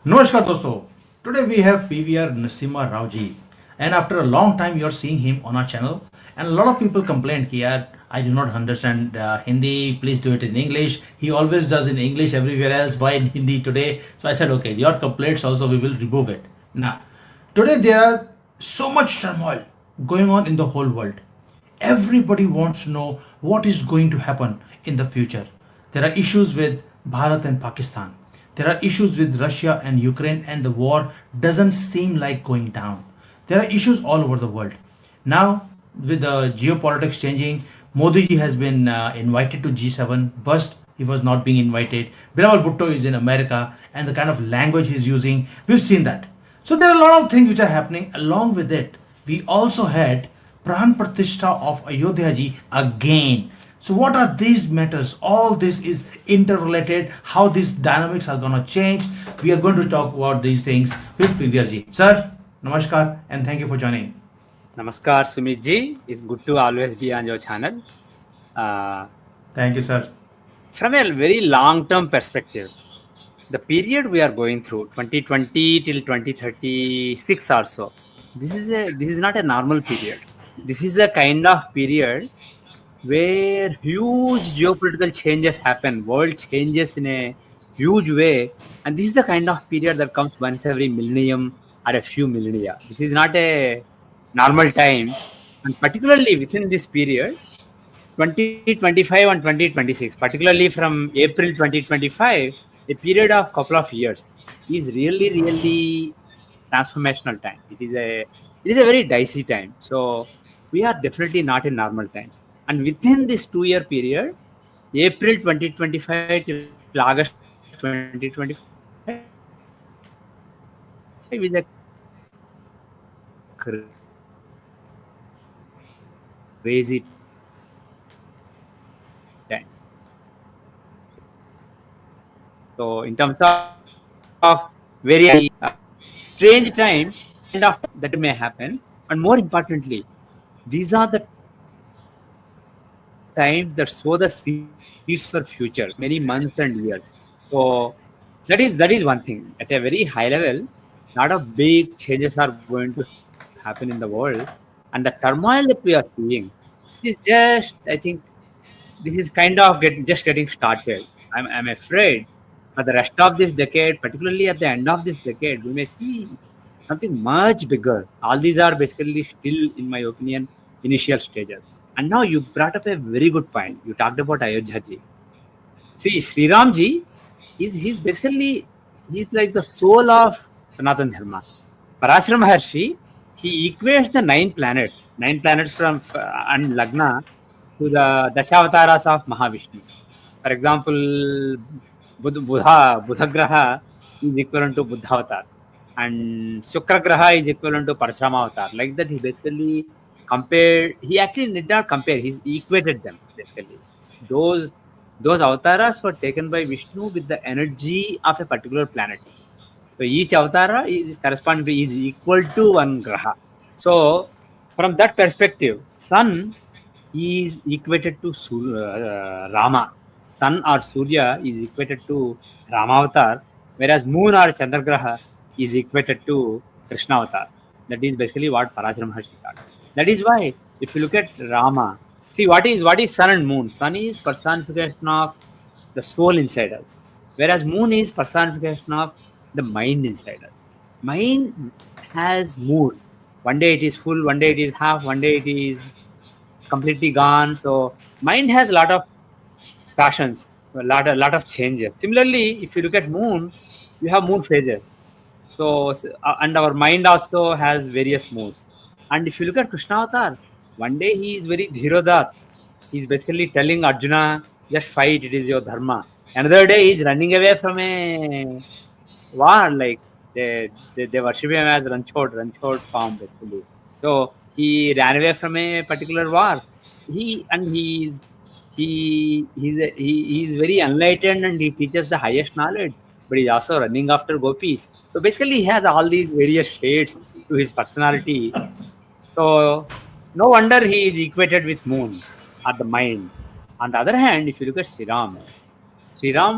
Namaskar dosto. Today we have PVR Narasimha Rao ji, and after a long time you're seeing him on our channel, and a lot of people complained कि यार I do not understand Hindi, please do it in English. He always does in English everywhere else. Why in Hindi today? So I said, okay, your complaints also we will remove it. Now, today there are so much turmoil going on in the whole world. Everybody wants to know what is going to happen in the future. There are issues with Bharat and Pakistan. There are issues with Russia and Ukraine, and the war doesn't seem like going down. There are issues all over the world. Now, with the geopolitics changing, Modi ji has been invited to G7. First, he was not being invited. Bilawal Bhutto is in America, and the kind of language he's using, we've seen that. So there are a lot of things which are happening. Along with it, we also had Pran Pratistha of Ayodhya Ji again. So what are these matters? All this is interrelated. How these dynamics are gonna change. We are going to talk about these things with PVR Ji. Sir, namaskar and thank you for joining. Namaskar, Sumeet Ji. It's good to always be on your channel. Thank you, sir. From a very long-term perspective, the period we are going through, 2020 till 2036 or so, this is not a normal period. This is a kind of period where huge geopolitical changes happen. World changes in a huge way, and this is the kind of period that comes once every millennium or a few millennia. This is not a normal time, and particularly within this period, 2025 and 2026, particularly from April 2025, a period of couple of years is really transformational time. It is a very dicey time. So we are definitely not in normal times. And within this 2 year period, April 2025 till August 2025 is a crazy time. So in terms of very strange time, and of that may happen, and more importantly, these are the times that sow the seeds for future, many months and years. So that is one thing. At a very high level, lot of big changes are going to happen in the world, and the turmoil that we are seeing is just, I think, this is kind of just getting started. I'm afraid for the rest of this decade, particularly at the end of this decade, we may see something much bigger. All these are basically still, in my opinion, initial stages. And now you brought up a very good point. You talked about Ayodhya Ji. See, Sri Ram Ji, he's basically, he's like the soul of Sanatan Dharma. Parashara Maharshi, he equates the nine planets from and Lagna to the Dashawataras of Mahavishnu. For example, Buddha Graha is equivalent to Buddha Avatar, and Shukra Graha is equivalent to Parashurama Avatar. Like that, he basically compared. He actually did not compare. He equated them basically. Those those avatars were taken by Vishnu with the energy of a particular planet. So each avatara is corresponding to is equal to one graha. So from that perspective, sun is equated to Rama. Sun or Surya is equated to Rama avatar, whereas moon or Chandragraha is equated to Krishna avatar. That is basically what Parashara Maharshi taught. That is why if you look at Rama, see what is sun and moon. Sun is personification of the soul inside us, whereas moon is personification of the mind inside us. Mind has moods. One day it is full, one day it is half, one day it is completely gone. So mind has a lot of passions, a lot of changes. Similarly, if you look at moon, you have moon phases. So and our mind also has various moods. And if you look at Krishna Avatar, one day he is very Dhirodat. He's basically telling Arjuna, just fight, it is your dharma. Another day he's running away from a war, like they worship him as Ranchod form basically. So he ran away from a particular war. He's very enlightened, and he teaches the highest knowledge, but he's also running after gopis. So basically he has all these various shades to his personality. So no wonder he is equated with moon or the mind. On the other hand, if you look at Sri Ram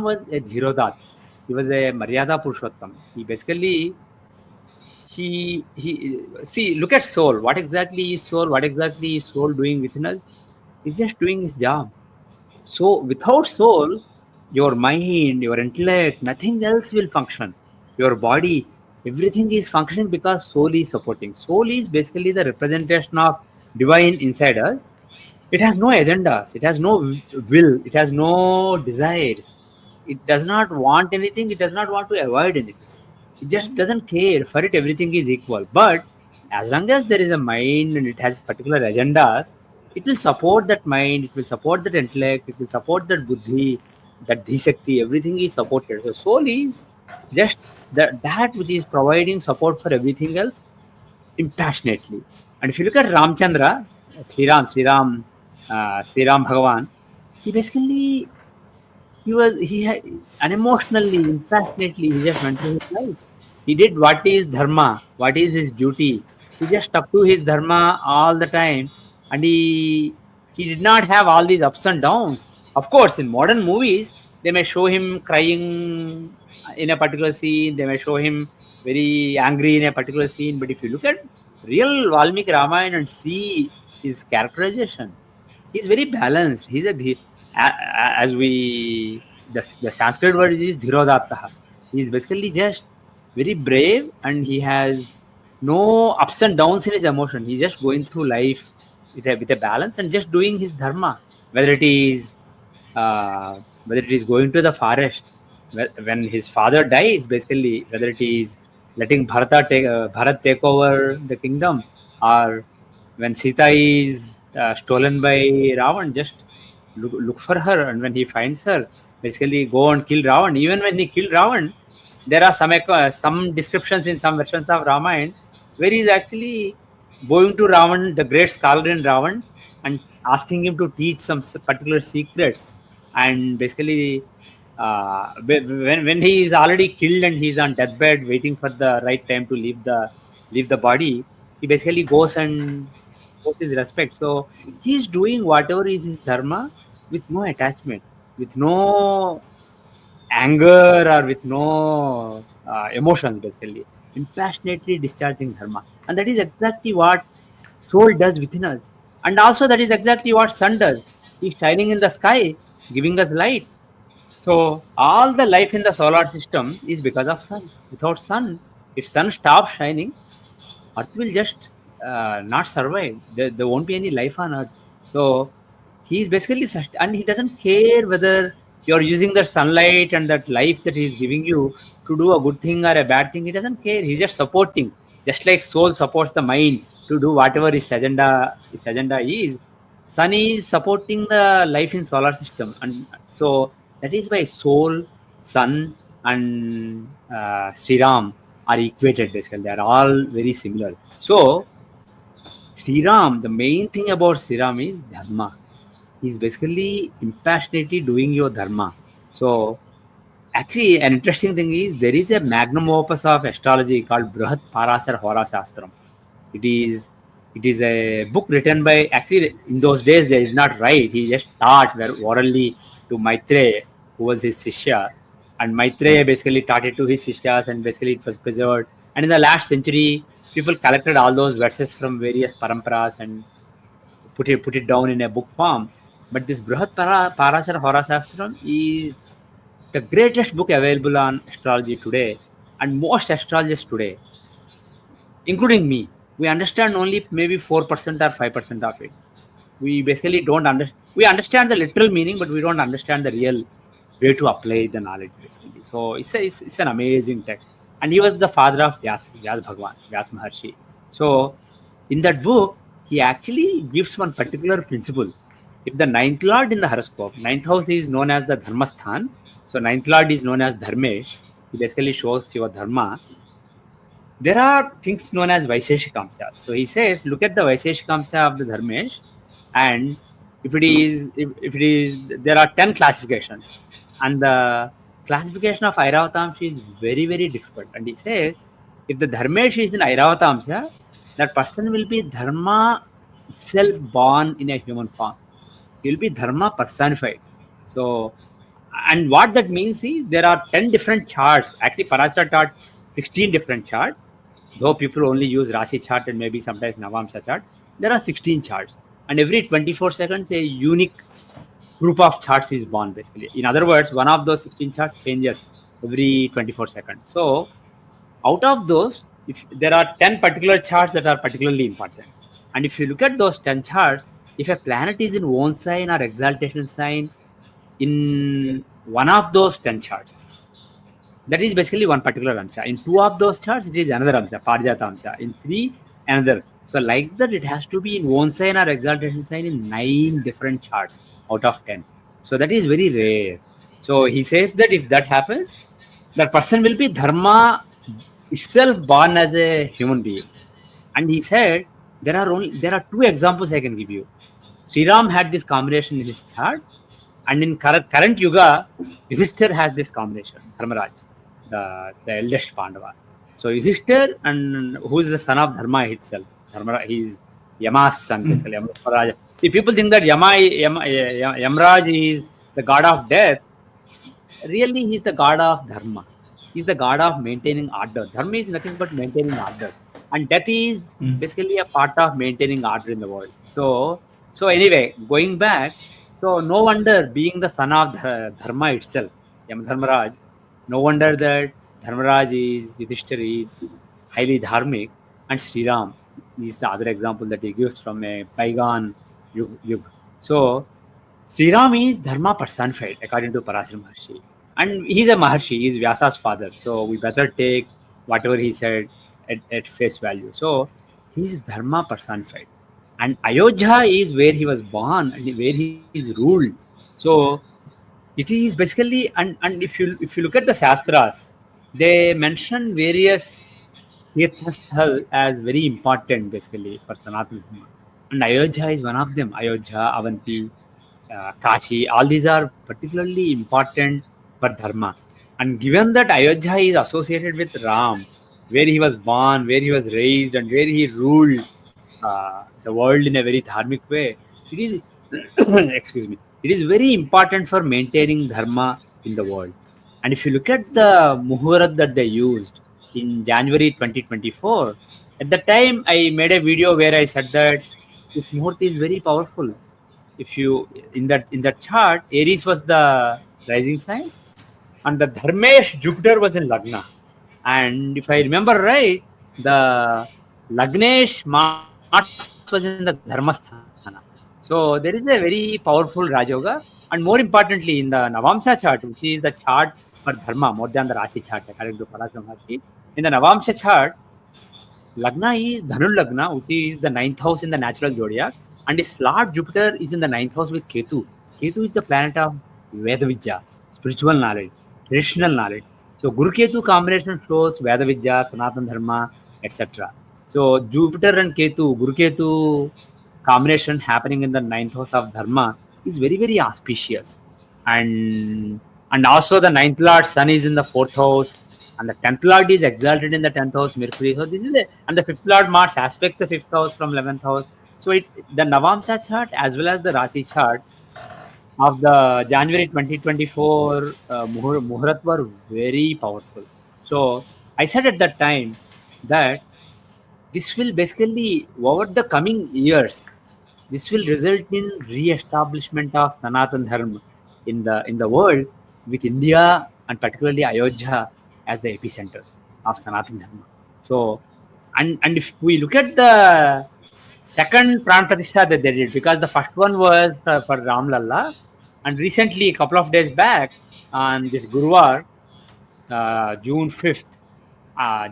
was a Dhirodat. He was a Maryada Purushottam. He basically he see, look at soul. What exactly is soul? What exactly is soul doing within us? He's just doing his job. So without soul, your mind, your intellect, nothing else will function. Your body, everything is functioning because soul is supporting. Soul is basically the representation of divine inside us. It has no agendas. It has no will. It has no desires. It does not want anything. It does not want to avoid anything. It just doesn't care. For it, everything is equal. But as long as there is a mind and it has particular agendas, it will support that mind. It will support that intellect. It will support that buddhi, that dhishakti. Everything is supported. So soul is just that which is providing support for everything else impassionately. And if you look at Ramchandra, Sri Ram Bhagavan, he basically he had unemotionally, impassionately, he just went through his life. He did what is dharma, what is his duty. He just stuck to his dharma all the time, and he did not have all these ups and downs. Of course, in modern movies, they may show him crying in a particular scene. They may show him very angry in a particular scene. But if you look at real Valmiki Ramayana and see his characterization, he's very balanced. As we the Sanskrit word is dhirodatta. He's basically just very brave, and he has no ups and downs in his emotion. He's just going through life with a balance and just doing his dharma, whether it is whether it is going to the forest when his father dies, basically, whether it is letting Bharat take over the kingdom, or when Sita is stolen by Ravan, just look for her, and when he finds her, basically go and kill Ravan. Even when he killed Ravan, there are some descriptions in some versions of Ramayana where he is actually going to Ravan, the great scholar in Ravan, and asking him to teach some particular secrets. And basically, when he is already killed and he's on deathbed, waiting for the right time to leave the body, he basically goes and shows his respect. So he's doing whatever is his dharma with no attachment, with no anger, or with no emotions, basically impassionately discharging dharma. And that is exactly what soul does within us. And also that is exactly what sun does. He's shining in the sky, giving us light. So all the life in the solar system is because of sun. Without sun, if sun stops shining, Earth will just not survive. There won't be any life on Earth. So he's basically and he doesn't care whether you're using that sunlight and that life that he's giving you to do a good thing or a bad thing. He doesn't care. He's just supporting, just like soul supports the mind to do whatever his agenda is. Sun is supporting the life in solar system, and so that is why soul, sun, and Sri Ram are equated. Basically, they are all very similar. So Sri Ram, the main thing about Sri Ram is dharma. He's basically impassionately doing your dharma. So actually, an interesting thing is there is a magnum opus of astrology called Brihat Parasar Hora Shastram. It is it is a book written by, actually, in those days they did not write. He just taught orally to Maitreya, who was his Shishya, and Maitreya basically taught it to his Shishyas, and basically it was preserved. And in the last century, people collected all those verses from various paramparas and put it down in a book form. But this Parasar Hora Shastram is the greatest book available on astrology today, and most astrologers today, including me, we understand only maybe 4% or 5% of it. We basically don't understand. We understand the literal meaning, but we don't understand the real way to apply the knowledge, basically. So it's an amazing text. And he was the father of Vyas Bhagwan, Vyas Maharshi. So in that book, he actually gives one particular principle. If the ninth lord in the horoscope, ninth house is known as the Dharmasthan, so ninth lord is known as Dharmesh. He basically shows your dharma. There are things known as Vaisheshikamsas. So he says, look at the Vaisheshikamsa of the Dharmesh, and if it is, there are 10 classifications, and the classification of Airavatamsa is very, very difficult. And he says, if the Dharmesh is in Airavatamsa, that person will be Dharma itself born in a human form. He will be Dharma personified. So And what that means is there are 10 different charts. Actually, Parasara taught 16 different charts. Though people only use Rasi chart and maybe sometimes Navamsa chart, there are 16 charts. And every 24 seconds, a unique group of charts is born, basically. In other words, one of those 16 charts changes every 24 seconds. So, out of those, if there are 10 particular charts that are particularly important. And if you look at those 10 charts, if a planet is in own sign or exaltation sign in one of those 10 charts, that is basically one particular amsa. In two of those charts, it is another amsa, Parijata amsa. In three, another. So like that, it has to be in one sign or exaltation sign in 9 different charts out of 10. So that is very rare. So he says that if that happens, that person will be dharma itself born as a human being. And he said there are two examples I can give you. Sri Ram had this combination in his chart, and in current Yuga, Yudhishthir has this combination, Dharmaraj, the eldest Pandava. So Yudhishthir, and who is the son of Dharma itself. Dharma, he's Yama's son, basically. Yamaraj. See, people think that Yamraj is the god of death. Really, he's the god of Dharma. He's the god of maintaining order. Dharma is nothing but maintaining order. And death is basically a part of maintaining order in the world. So anyway, going back, so no wonder being the son of Dharma itself, Yamadharmaraj, no wonder that Dharmaraj is, Yudhishthir is highly dharmic, and Sri Ram is the other example that he gives from a bygone yug. So Sri Ram is Dharma personified, according to Parasara Maharshi. And he's a Maharshi, he's Vyasa's father. So we better take whatever he said at face value. So he's Dharma personified. And Ayodhya is where he was born and where he is ruled. So it is basically, and if you look at the Shastras, they mention various Tirthasthal as very important basically for Sanatana Dharma. And Ayodhya is one of them. Ayodhya, Avanti, Kashi, all these are particularly important for Dharma. And given that Ayodhya is associated with Ram, where he was born, where he was raised, and where he ruled the world in a very dharmic way, it is, excuse me, it is very important for maintaining Dharma in the world. And if you look at the Muhurat that they used in January 2024, at the time I made a video where I said that this Muhurat is very powerful. If you in that chart, Aries was the rising sign, and the Dharmesh Jupiter was in Lagna. And if I remember right, the Lagnesh Mars was in the Dharmasthana. So there is a very powerful Rajoga. And more importantly, in the Navamsa chart, which is the chart for Dharma, more than the Rasi chart, according to Parasara Maharshi, in the Navamsa chart, Lagna is Dhanul Lagna, which is the ninth house in the natural zodiac, and his Lord Jupiter is in the ninth house with Ketu. Ketu is the planet of Veda Vidya, spiritual knowledge, traditional knowledge. So Guru Ketu combination shows Veda Vidya, Sanatana Dharma, etc. So Jupiter and Ketu, Guru Ketu combination happening in the ninth house of Dharma is very, very auspicious. And also the ninth Lord Sun is in the fourth house, and the 10th Lord is exalted in the 10th house, Mercury. So this is and the 5th Lord Mars aspects the 5th house from 11th house. So the Navamsa chart as well as the Rasi chart of the January 2024 Muhurat were very powerful. So I said at that time that this will basically, over the coming years, this will result in re-establishment of Sanatan Dharma in the world, with India and particularly Ayodhya as the epicenter of Sanatan Dharma. So, and if we look at the second Pran Pratistha that they did, because the first one was for Ram Lalla, and recently, a couple of days back, on this Guruvar, June 5th,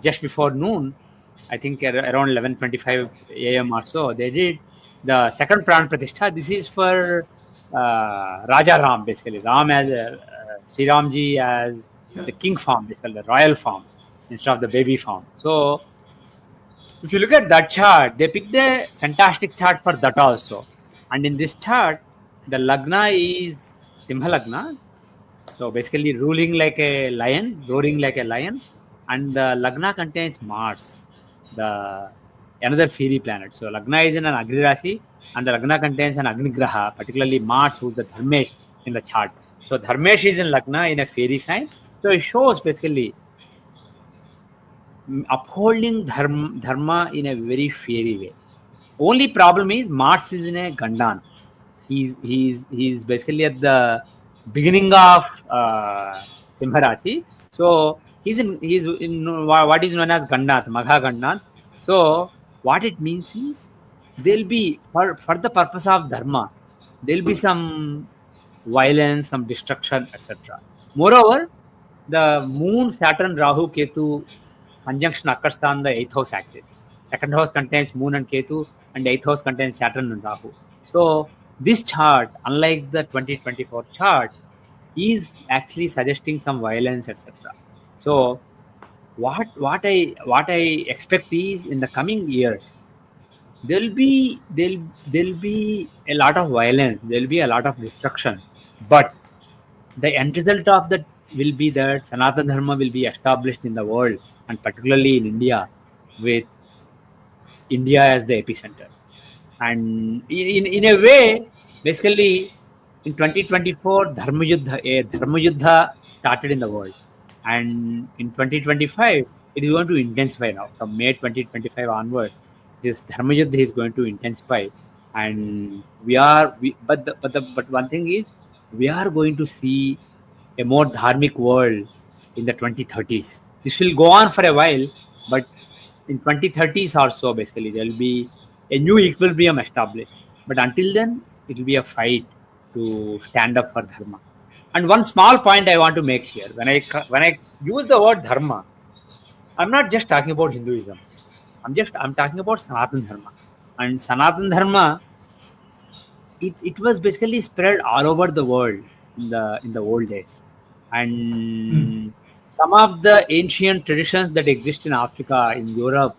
just before noon, I think around 11:25 a.m. or so, they did the second Pran Pratishtha. This is for Raja Ram, basically. Ram as Sri Ramji as the king form, basically the royal form, instead of the baby form. So, if you look at that chart, they picked a fantastic chart for that also. And in this chart, the Lagna is Simha Lagna, so basically ruling like a lion, roaring like a lion, and the Lagna contains Mars, the another fiery planet. So Lagna is in an Agni Rasi, and the Lagna contains an Agni Graha, particularly Mars, who's the Dharmesh in the chart. So Dharmesh is in Lagna in a fairy sign. So it shows basically upholding dharma in a very fairy way. Only problem is Mars is in a Gandan. He's basically at the beginning of Simha Rashi. So he's in what is known as Gandant, Magha Gandant. So what it means is there'll be for the purpose of dharma, there'll be some violence, some destruction, etc. Moreover, the Moon, Saturn, Rahu, Ketu conjunction occurs on the eighth house axis. Second house contains Moon and Ketu, and the eighth house contains Saturn and Rahu. So this chart, unlike the 2024 chart, is actually suggesting some violence, etc. So what I expect is in the coming years there'll be a lot of violence, there'll be a lot of destruction, but the end result of that will be that Sanatana Dharma will be established in the world, and particularly in India, with India as the epicenter. And in a way, basically, in 2024, Dharma Yudh started in the world. And in 2025, it is going to intensify now. From May 2025 onwards, this Dharma Yudh is going to intensify. And but one thing is, we are going to see a more dharmic world in the 2030s. This will go on for a while, but in 2030s or so, basically, there will be a new equilibrium established. But until then, it will be a fight to stand up for dharma. And one small point I want to make here: when I use the word dharma, I'm not just talking about Hinduism. I'm talking about Sanatana Dharma. And Sanatana Dharma, it was basically spread all over the world in the old days. And some of the ancient traditions that exist in Africa, in Europe,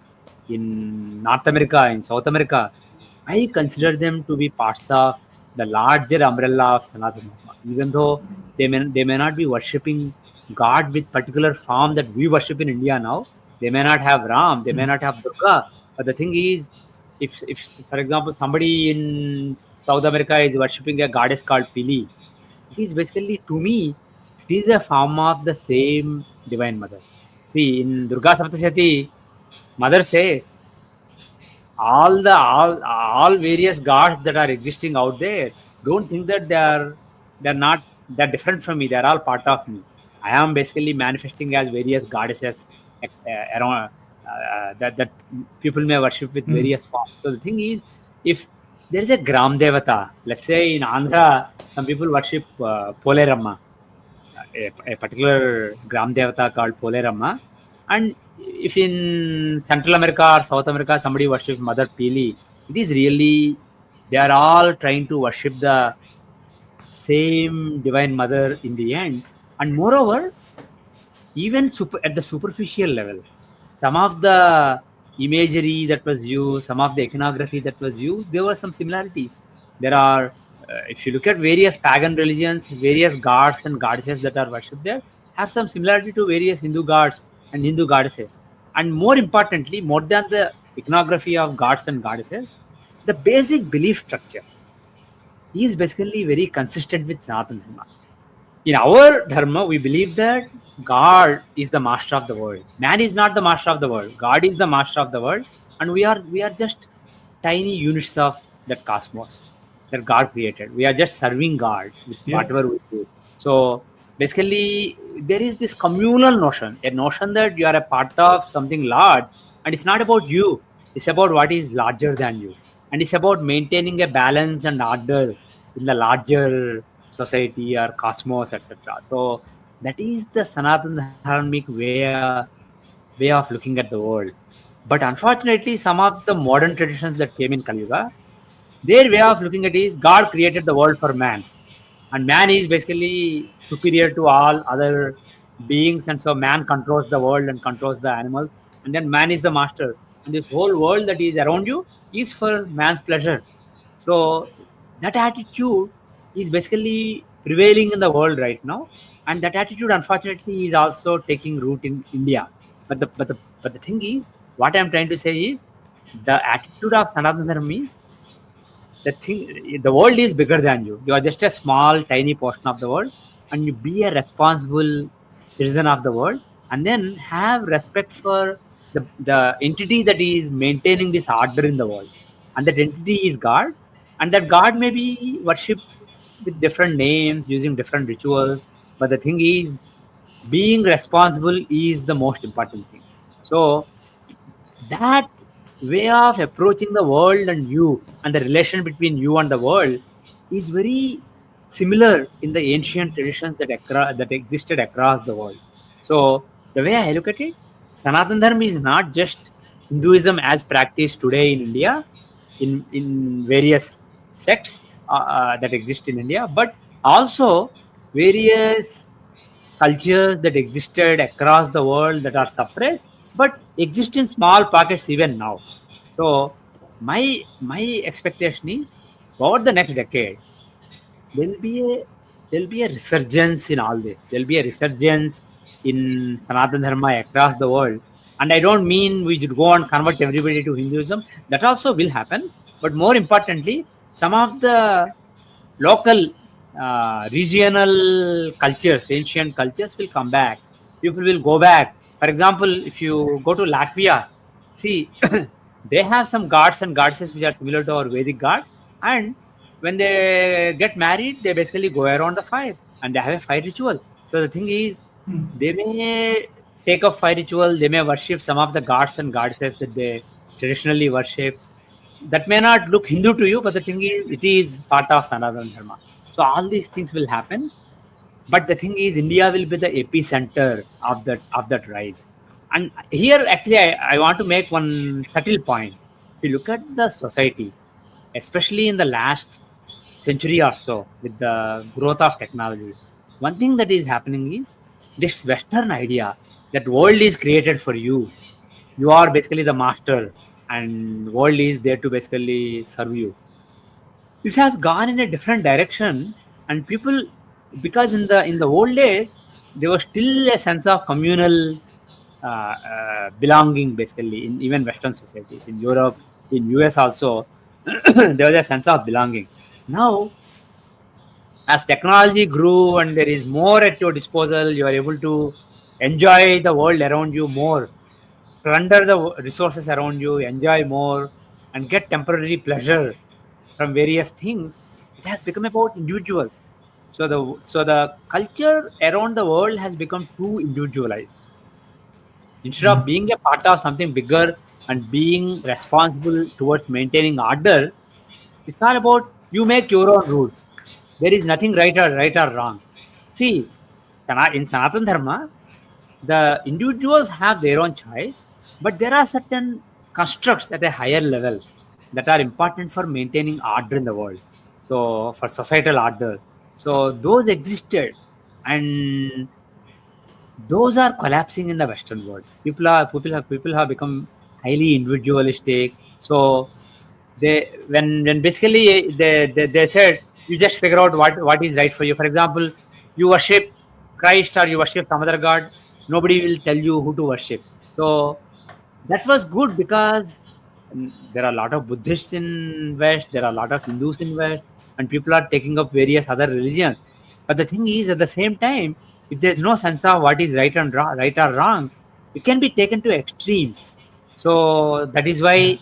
in North America, in South America, I consider them to be parts of the larger umbrella of Sanatana Dharma. Even though they may not be worshipping God with particular form that we worship in India now. They may not have Ram, they may not have Durga. But the thing is, if for example somebody in South America is worshipping a goddess called Pili, it is basically, to me, it is a form of the same divine mother. See, in Durga Saptasati, mother says all various gods that are existing out there, don't think that they're not they're different from me. They're all part of me. I am basically manifesting as various goddesses around that people may worship with various forms. So the thing is, if there is a gram devata, let's say in Andhra, some people worship Polerama, a particular gram devata called Polerama. And if in Central America or South America somebody worships Mother Pili, it is really, they are all trying to worship the same divine mother in the end. And moreover, even at the superficial level, some of the imagery that was used, some of the iconography that was used, there were some similarities. There are, if you look at various pagan religions, various gods and goddesses that are worshipped there have some similarity to various Hindu gods and Hindu goddesses. And more importantly, more than the iconography of gods and goddesses, the basic belief structure is basically very consistent with Sanatana Dharma. In our dharma, we believe that God is the master of the world. Man is not the master of the world. God is the master of the world, and we are just tiny units of that cosmos that God created. We are just serving God with Yeah. whatever we do. So basically, there is this communal notion, a notion that you are a part of something large, and it's not about you. It's about what is larger than you, and it's about maintaining a balance and order in the larger society or cosmos, etc. So that is the Sanatana Dharmic way of looking at the world. But unfortunately, some of the modern traditions that came in Kali Yuga, their way of looking at it is God created the world for man, and man is basically superior to all other beings, and so man controls the world and controls the animals, and then man is the master, and this whole world that is around you is for man's pleasure. So that attitude is basically prevailing in the world right now, and that attitude, unfortunately, is also taking root in India. But the thing is, what I'm trying to say is, the attitude of Sanatana Dharma is, the world is bigger than you. You are just a small, tiny portion of the world, and you be a responsible citizen of the world, and then have respect for the entity that is maintaining this order in the world. And that entity is God, and that God may be worshipped with different names, using different rituals. But the thing is, being responsible is the most important thing. So that way of approaching the world and you, and the relation between you and the world, is very similar in the ancient traditions that existed across the world. So the way I look at it, Sanatan Dharma is not just Hinduism as practiced today in India, in various sects that exist in India, but also various cultures that existed across the world that are suppressed, but exist in small pockets even now. So my expectation is, over the next decade, there'll be a there'll be a resurgence in all this. There'll be a resurgence in Sanatana Dharma across the world. And I don't mean we should go and convert everybody to Hinduism. That also will happen. But more importantly, some of the local, regional cultures, ancient cultures will come back. People will go back. For example, if you go to Latvia, see, they have some gods and goddesses which are similar to our Vedic gods. And when they get married, they basically go around the fire and they have a fire ritual. So the thing is, they may take up fire ritual, they may worship some of the gods and goddesses that they traditionally worship. That may not look Hindu to you, but the thing is, it is part of Sanatana Dharma. So all these things will happen, but the thing is, India will be the epicenter of that rise. And here, actually, I want to make one subtle point. If you look at the society, especially in the last century or so, with the growth of technology, one thing that is happening is this Western idea that world is created for you. You are basically the master, and world is there to basically serve you. This has gone in a different direction, and people, because in the old days there was still a sense of communal belonging, basically, in even Western societies, in Europe, in US also. There was a sense of belonging. Now, as technology grew and there is more at your disposal, you are able to enjoy the world around you more, plunder the resources around you, enjoy more, and get temporary pleasure from various things. It has become about individuals. So the culture around the world has become too individualized. Instead of being a part of something bigger and being responsible towards maintaining order, it's all about you make your own rules. There is nothing right or wrong. See, in Sanatana Dharma, the individuals have their own choice, but there are certain constructs at a higher level that are important for maintaining order in the world. So for societal order, so those existed, and those are collapsing in the Western world. People have become highly individualistic. So when basically they said, you just figure out what is right for you. For example, you worship Christ or you worship some other god, nobody will tell you who to worship. So that was good, because there are a lot of Buddhists in West, there are a lot of Hindus in West, and people are taking up various other religions. But the thing is, at the same time, if there's no sense of what is right or wrong, it can be taken to extremes. So that is why,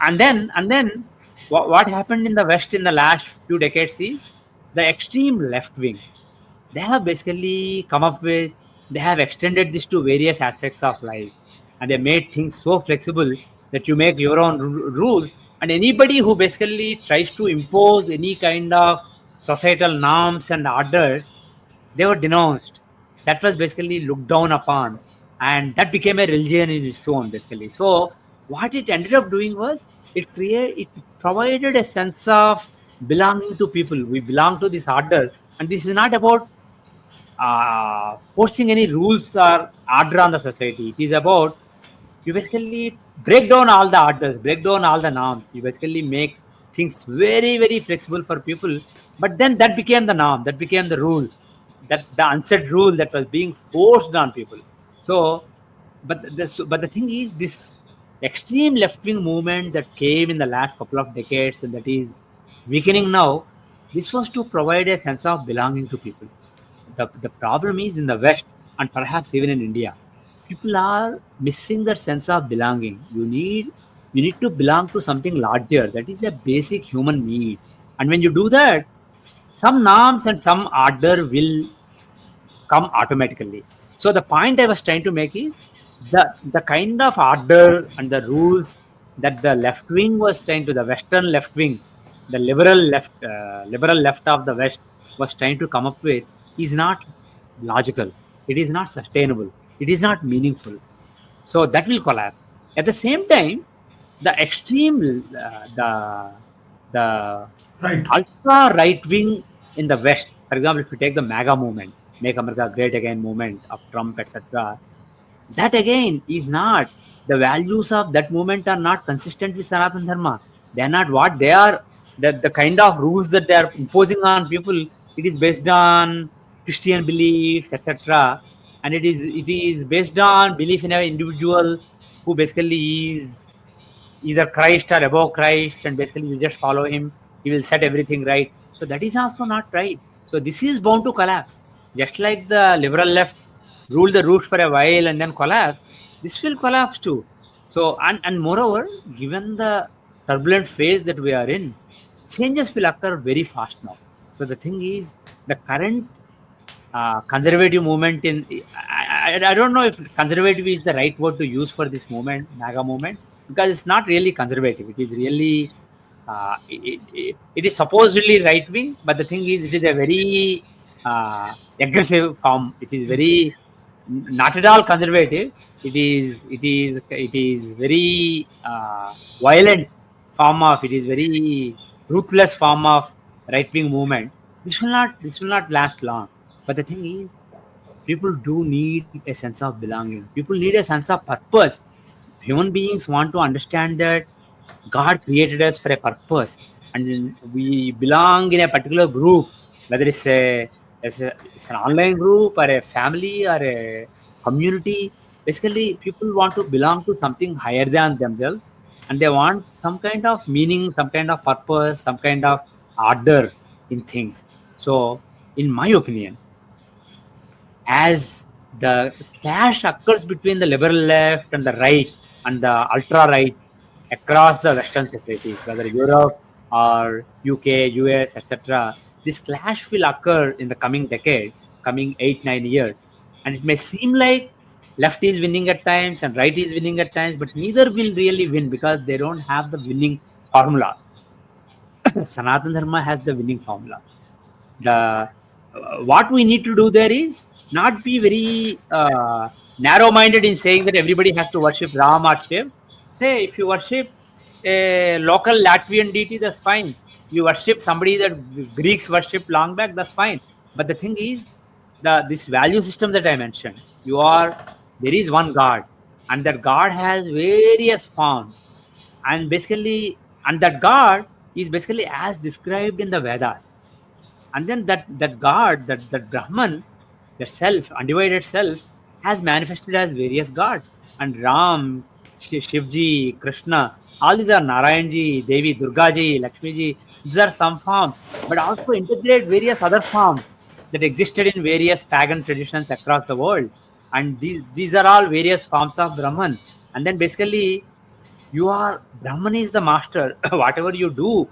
and then what happened in the West in the last few decades is the extreme left wing. They have basically come up with, they have extended this to various aspects of life, and they made things so flexible that you make your own rules, and anybody who basically tries to impose any kind of societal norms and order, they were denounced. That was basically looked down upon, and that became a religion in its own, basically. So what it ended up doing was, it provided a sense of belonging to people. We belong to this order, and this is not about forcing any rules or order on the society. It is about, you basically break down all the orders, break down all the norms. You basically make things very, very flexible for people. But then that became the norm, that became the rule, that the unsaid rule that was being forced on people. So, but the thing is, this extreme left wing movement that came in the last couple of decades and that is weakening now, this was to provide a sense of belonging to people. the problem is in the West and perhaps even in India, people are missing that sense of belonging. You need to belong to something larger. That is a basic human need. And when you do that, some norms and some order will come automatically. So the point I was trying to make is the kind of order and the rules that the left wing was trying to, the Western left wing, the liberal left of the West was trying to come up with is not logical. It is not sustainable. It is not meaningful. So that will collapse. At the same time, the extreme, the Right. ultra right wing in the West, for example, if you take the MAGA movement, Make America Great Again movement of Trump, etc., that again is not, the values of that movement are not consistent with Sanatan Dharma. They are not what they are. The kind of rules that they are imposing on people, it is based on Christian beliefs, etc. And it is based on belief in an individual who basically is either Christ or above Christ, and basically you just follow him, he will set everything right. So that is also not right. So this is bound to collapse. Just like the liberal left ruled the roost for a while and then collapse, this will collapse too. So and moreover, given the turbulent phase that we are in, changes will occur very fast now. So the thing is, the current conservative movement in, I don't know if conservative is the right word to use for this movement, MAGA movement, because it's not really conservative. It is really it is supposedly right wing, but the thing is, it is a very aggressive form. It is very not at all conservative. It is very violent form of. It is very ruthless form of right wing movement. This will not last long. But the thing is, people do need a sense of belonging. People need a sense of purpose. Human beings want to understand that God created us for a purpose, and we belong in a particular group, whether it's an online group or a family or a community. Basically, people want to belong to something higher than themselves, and they want some kind of meaning, some kind of purpose, some kind of order in things. So, in my opinion, as the clash occurs between the liberal left and the right and the ultra right across the Western societies, whether Europe or UK, US, etc., this clash will occur in the coming decade, coming 8, 9 years. And it may seem like left is winning at times and right is winning at times, but neither will really win because they don't have the winning formula. Sanatan Dharma has the winning formula. The what we need to do there is not be very narrow-minded in saying that everybody has to worship Ram or Shiv. Say if you worship a local Latvian deity, that's fine. You worship somebody that Greeks worship long back, that's fine. But the thing is, this value system that I mentioned, there is one God, and that God has various forms, and that God is basically as described in the Vedas. And then that God, that Brahman, that self, undivided self, has manifested as various gods. And Ram, Shivji, Krishna, all these are Narayanji, Devi, Durgaji, Lakshmiji. These are some forms, but also integrate various other forms that existed in various pagan traditions across the world. And these are all various forms of Brahman. And then basically, Brahman is the master. Whatever you do,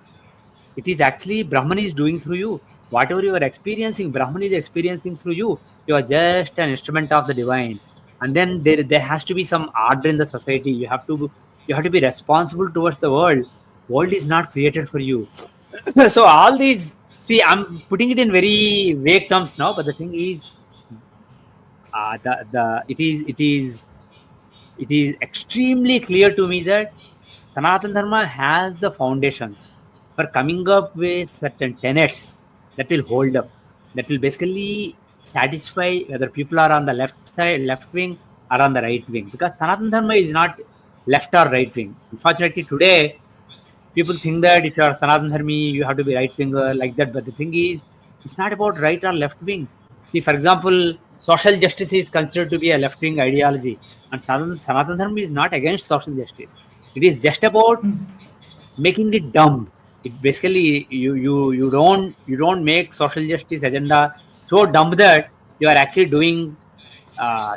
it is actually Brahman is doing through you. Whatever you are experiencing, Brahman is experiencing through you. You are just an instrument of the divine. And then there has to be some order in the society. You have to be responsible towards the world. World is not created for you. So all these, see, I'm putting it in very vague terms now, but the thing is, the it is extremely clear to me that Sanatan Dharma has the foundations for coming up with certain tenets that will hold up, that will basically satisfy whether people are on the left side, left wing, or on the right wing. Because Sanatan Dharma is not left or right wing. Unfortunately, today people think that if you are Sanatan Dharmi, you have to be right winger like that. But the thing is, it's not about right or left wing. See, for example, social justice is considered to be a left wing ideology, and Sanatan Dharma is not against social justice. It is just about making it dumb. It basically you don't make social justice agenda so dumb that you are actually doing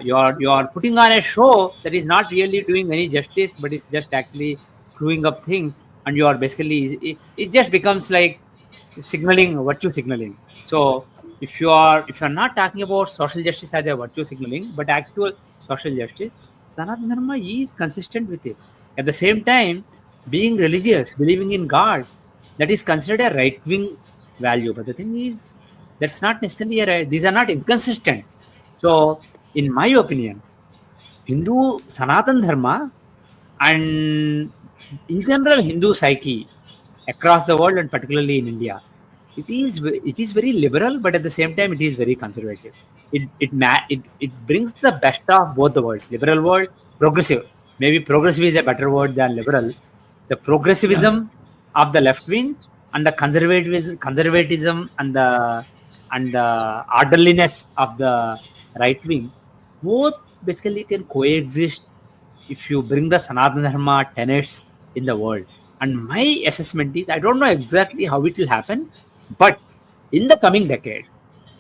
you're putting on a show that is not really doing any justice, but it's just actually screwing up things, and you are basically it just becomes like signaling virtue signaling. So if you're not talking about social justice as a virtue signaling, but actual social justice, Sanatana Dharma is consistent with it. At the same time, being religious, believing in God, that is considered a right wing value. But the thing is, that's not necessarily a right. These are not inconsistent. So, in my opinion, Hindu Sanatan Dharma and in general Hindu psyche across the world and particularly in India, it is very liberal, but at the same time it is very conservative. It brings the best of both the worlds. Liberal world, progressive. Maybe progressive is a better word than liberal. The Yeah. progressivism of the left wing and the conservatism and the orderliness of the right wing, both basically can coexist if you bring the Sanatana Dharma tenets in the world. And my assessment is, I don't know exactly how it will happen, but in the coming decade,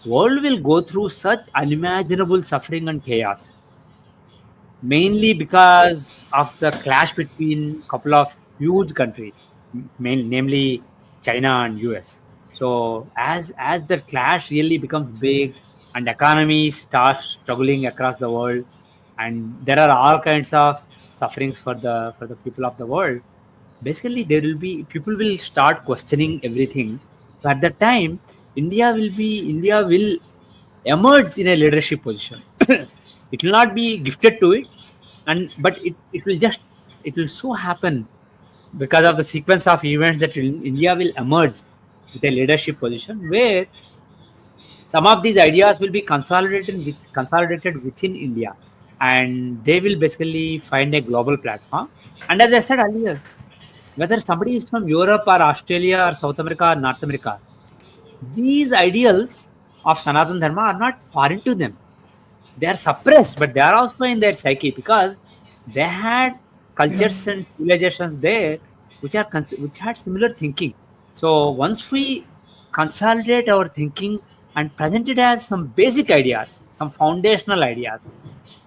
world will go through such unimaginable suffering and chaos, mainly because of the clash between a couple of huge countries, namely China and US. So as the clash really becomes big and economies start struggling across the world, and there are all kinds of sufferings for the people of the world, basically there will be people will start questioning everything. So at that time, India will emerge in a leadership position. It will not be gifted to it, and but it will just it will so happen because of the sequence of events that India will emerge with a leadership position where some of these ideas will be consolidated within India, and they will basically find a global platform. And as I said earlier, whether somebody is from Europe or Australia or South America or North America, these ideals of Sanatan Dharma are not foreign to them. They are suppressed, but they are also in their psyche because they had Yeah. cultures and civilizations there which had similar thinking. So once we consolidate our thinking and present it as some basic ideas, some foundational ideas,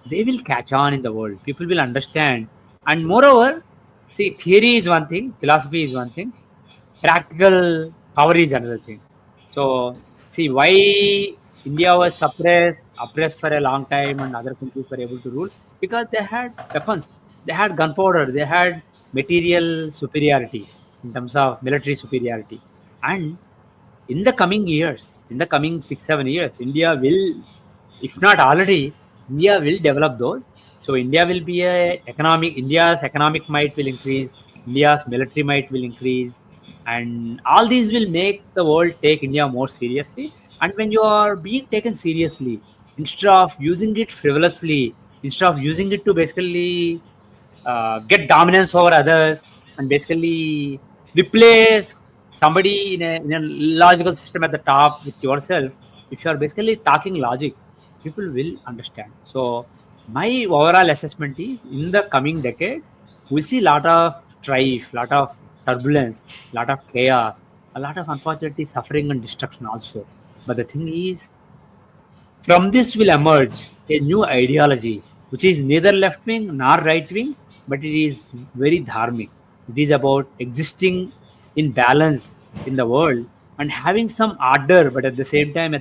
they will catch on in the world. People will understand. And moreover, see, theory is one thing, philosophy is one thing, practical power is another thing. So, see, why India was oppressed for a long time, and other countries were able to rule because they had weapons, they had gunpowder, they had material superiority in terms of military superiority. And in the coming years, in the coming 6 7 years, India will, if not already, India will develop those. So India will be a economic. India's economic might will increase. India's military might will increase, and all these will make the world take India more seriously. And when you are being taken seriously, instead of using it frivolously, instead of using it to basically get dominance over others and basically replace somebody in a logical system at the top with yourself, if you are basically talking logic, people will understand. So my overall assessment is in the coming decade we'll see a lot of strife, lot of turbulence, lot of chaos, a lot of unfortunately suffering and destruction also. But the thing is, from this will emerge a new ideology, which is neither left wing nor right wing, but it is very dharmic. It is about existing in balance in the world and having some order, but at the same time,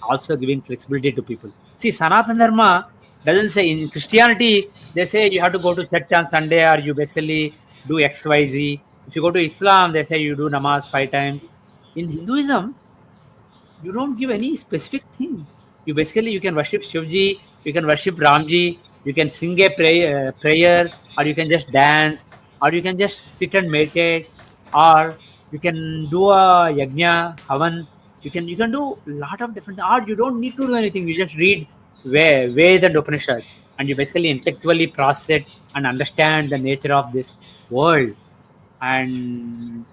also giving flexibility to people. See, Sanatana Dharma doesn't say in Christianity, they say you have to go to church on Sunday or you basically do XYZ. If you go to Islam, they say you do namaz 5 times. In Hinduism, you don't give any specific thing. You basically you can worship Shivji, you can worship Ramji, you can sing a prayer, or you can just dance, or you can just sit and meditate, or you can do a yajna, havan. You can do a lot of different. Or you don't need to do anything. You just read Ved and Upanishad, and you basically intellectually process it and understand the nature of this world. And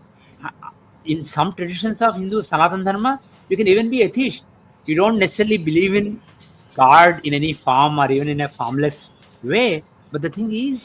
in some traditions of Hindu Sanatan Dharma, you can even be atheist. You don't necessarily believe in God in any form or even in a formless way. But the thing is,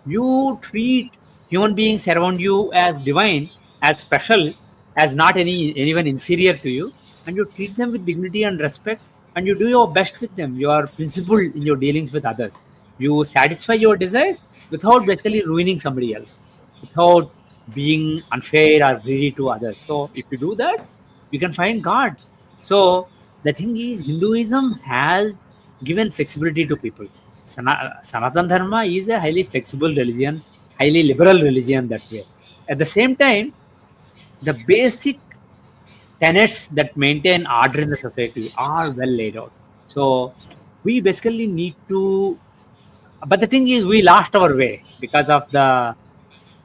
you treat human beings around you as divine, as special, as not anyone inferior to you, and you treat them with dignity and respect, and you do your best with them. You are principled in your dealings with others. You satisfy your desires without basically ruining somebody else, without being unfair or greedy to others. So if you do that, you can find God. So the thing is, Hinduism has given flexibility to people. Sanatan Dharma is a highly flexible religion, highly liberal religion that way. At the same time, the basic tenets that maintain order in the society are well laid out. So we basically need to, but the thing is, we lost our way because of the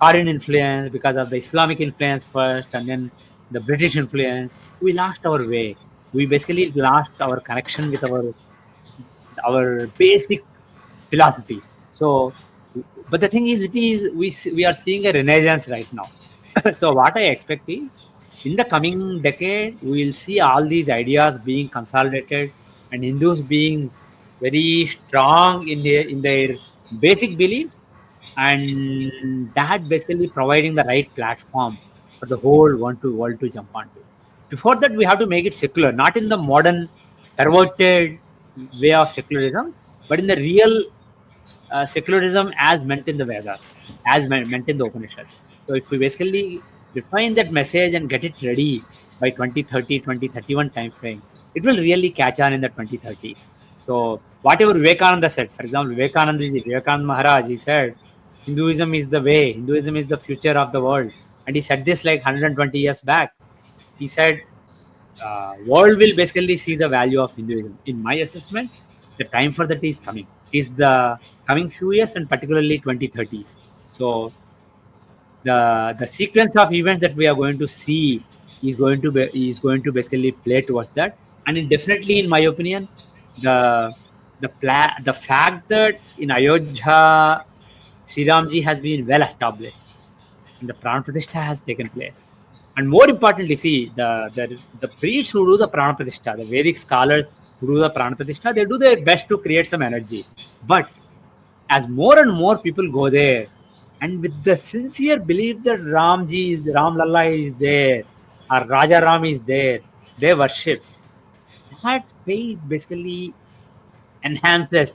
foreign influence, because of the Islamic influence first, and then the British influence. We lost our way. We basically lost our connection with our basic philosophy. So, but the thing is, we are seeing a renaissance right now. So what I expect is, in the coming decade, we will see all these ideas being consolidated, and Hindus being very strong in their basic beliefs, and that basically providing the right platform for the whole world to jump onto. Before that, we have to make it secular, not in the modern perverted way of secularism, but in the real secularism as meant in the Vedas, as meant in the Upanishads. So if we basically refine that message and get it ready by 2030, 2031 time frame, it will really catch on in the 2030s. So whatever Vivekananda said, for example, Vivekananda Maharaj, he said, Hinduism is the way, Hinduism is the future of the world. And he said this like 120 years back. He said, world will basically see the value of Hinduism. In my assessment, the time for that is coming. Is the coming few years and particularly 2030s. So the sequence of events that we are going to see is going to basically play towards that. And definitely, in my opinion, the the fact that in Ayodhya, Sri Ramji has been well established and the Pran Pratistha has taken place. And more importantly, see the priests who do the Pran Pratistha, the Vedic scholars who do the Pran Pratistha, they do their best to create some energy. But as more and more people go there, and with the sincere belief that Ram Lalla is there, or Raja Ram is there, they worship. That faith basically enhances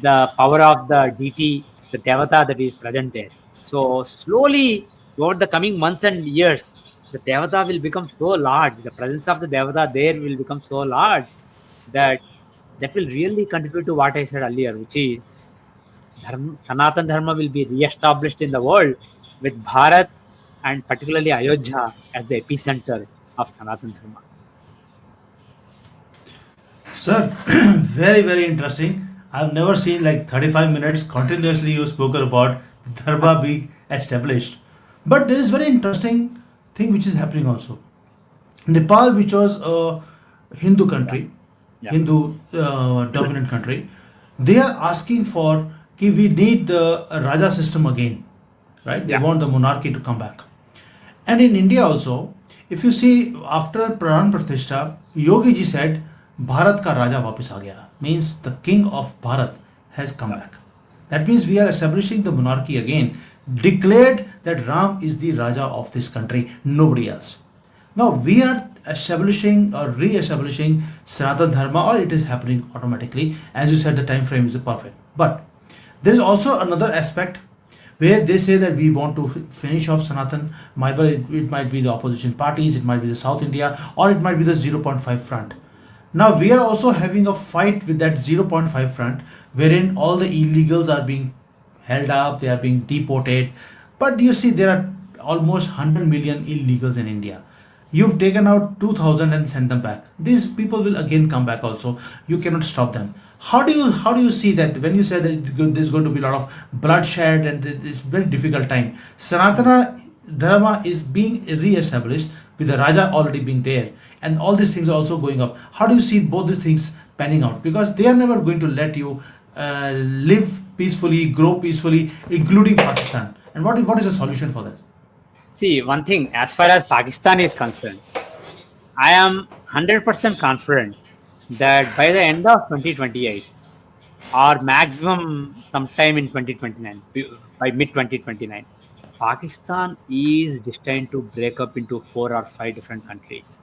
the power of the deity, the Devata that is present there. So slowly, over the coming months and years, the Devata will become so large. The presence of the Devata there will become so large that that will really contribute to what I said earlier, which is Sanatan Dharma will be re-established in the world with Bharat and particularly Ayodhya as the epicenter of Sanatan Dharma. Sir, very, very interesting. I've never seen like 35 minutes continuously you spoke about Dharma being established. But there is very interesting thing which is happening also. Nepal, which was a Hindu Yeah, country, yeah, Hindu dominant country, they are asking for कि we need the Raja system again, right? They yeah, want the monarchy to come back. And in India also, if you see after Pran Pratistha, Yogi ji said, Bharat ka Raja वापस आ गया. Means the king of Bharat has come yeah, back. That means we are establishing the monarchy again. Declared that Ram is the Raja of this country, nobody else. Now we are establishing or re-establishing Sanatana Dharma, or it is happening automatically. As you said, the time frame is perfect. But there is also another aspect where they say that we want to finish off Sanatan. It might be the opposition parties, it might be the South India, or it might be the zero point 0.5 front. Now we are also having a fight with that zero point 0.5 front, wherein all the illegals are being held up, they are being deported. But you see, there are almost 100 million illegals in India. You've taken out 2000 and sent them back. These people will again come back also. You cannot stop them. How do you see that when you say that there's going to be a lot of bloodshed and it's very difficult time? Sanatana Dharma is being re-established with the Raja already being there, and all these things are also going up. How do you see both these things panning out? Because they are never going to let you live peacefully, grow peacefully, including Pakistan. And what is the solution for that? See, one thing, as far as Pakistan is concerned, I am 100% confident that by the end of 2028, or maximum sometime in 2029, by mid 2029, Pakistan is destined to break up into 4 or 5 different countries.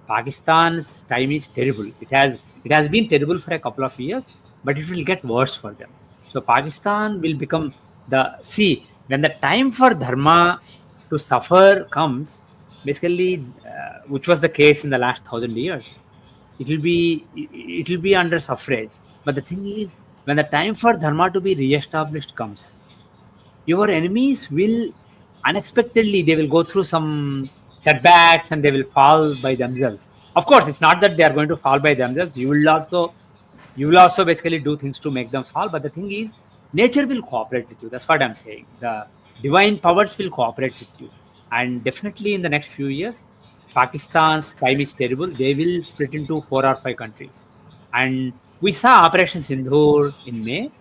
Pakistan's time is terrible. It has It has been terrible for a couple of years, but it will get worse for them. So Pakistan will become when the time for dharma to suffer comes, basically, which was the case in the last 1,000 years, it will be under suffrage. But the thing is, when the time for dharma to be re-established comes, your enemies will unexpectedly they will go through some setbacks and they will fall by themselves. Of course, it's not that they are going to fall by themselves. You will also basically do things to make them fall. But the thing is, nature will cooperate with you. That's what I'm saying. The divine powers will cooperate with you. And definitely in the next few years, Pakistan's time is terrible. They will split into 4 or 5 countries. And we saw Operation Sindhur in May,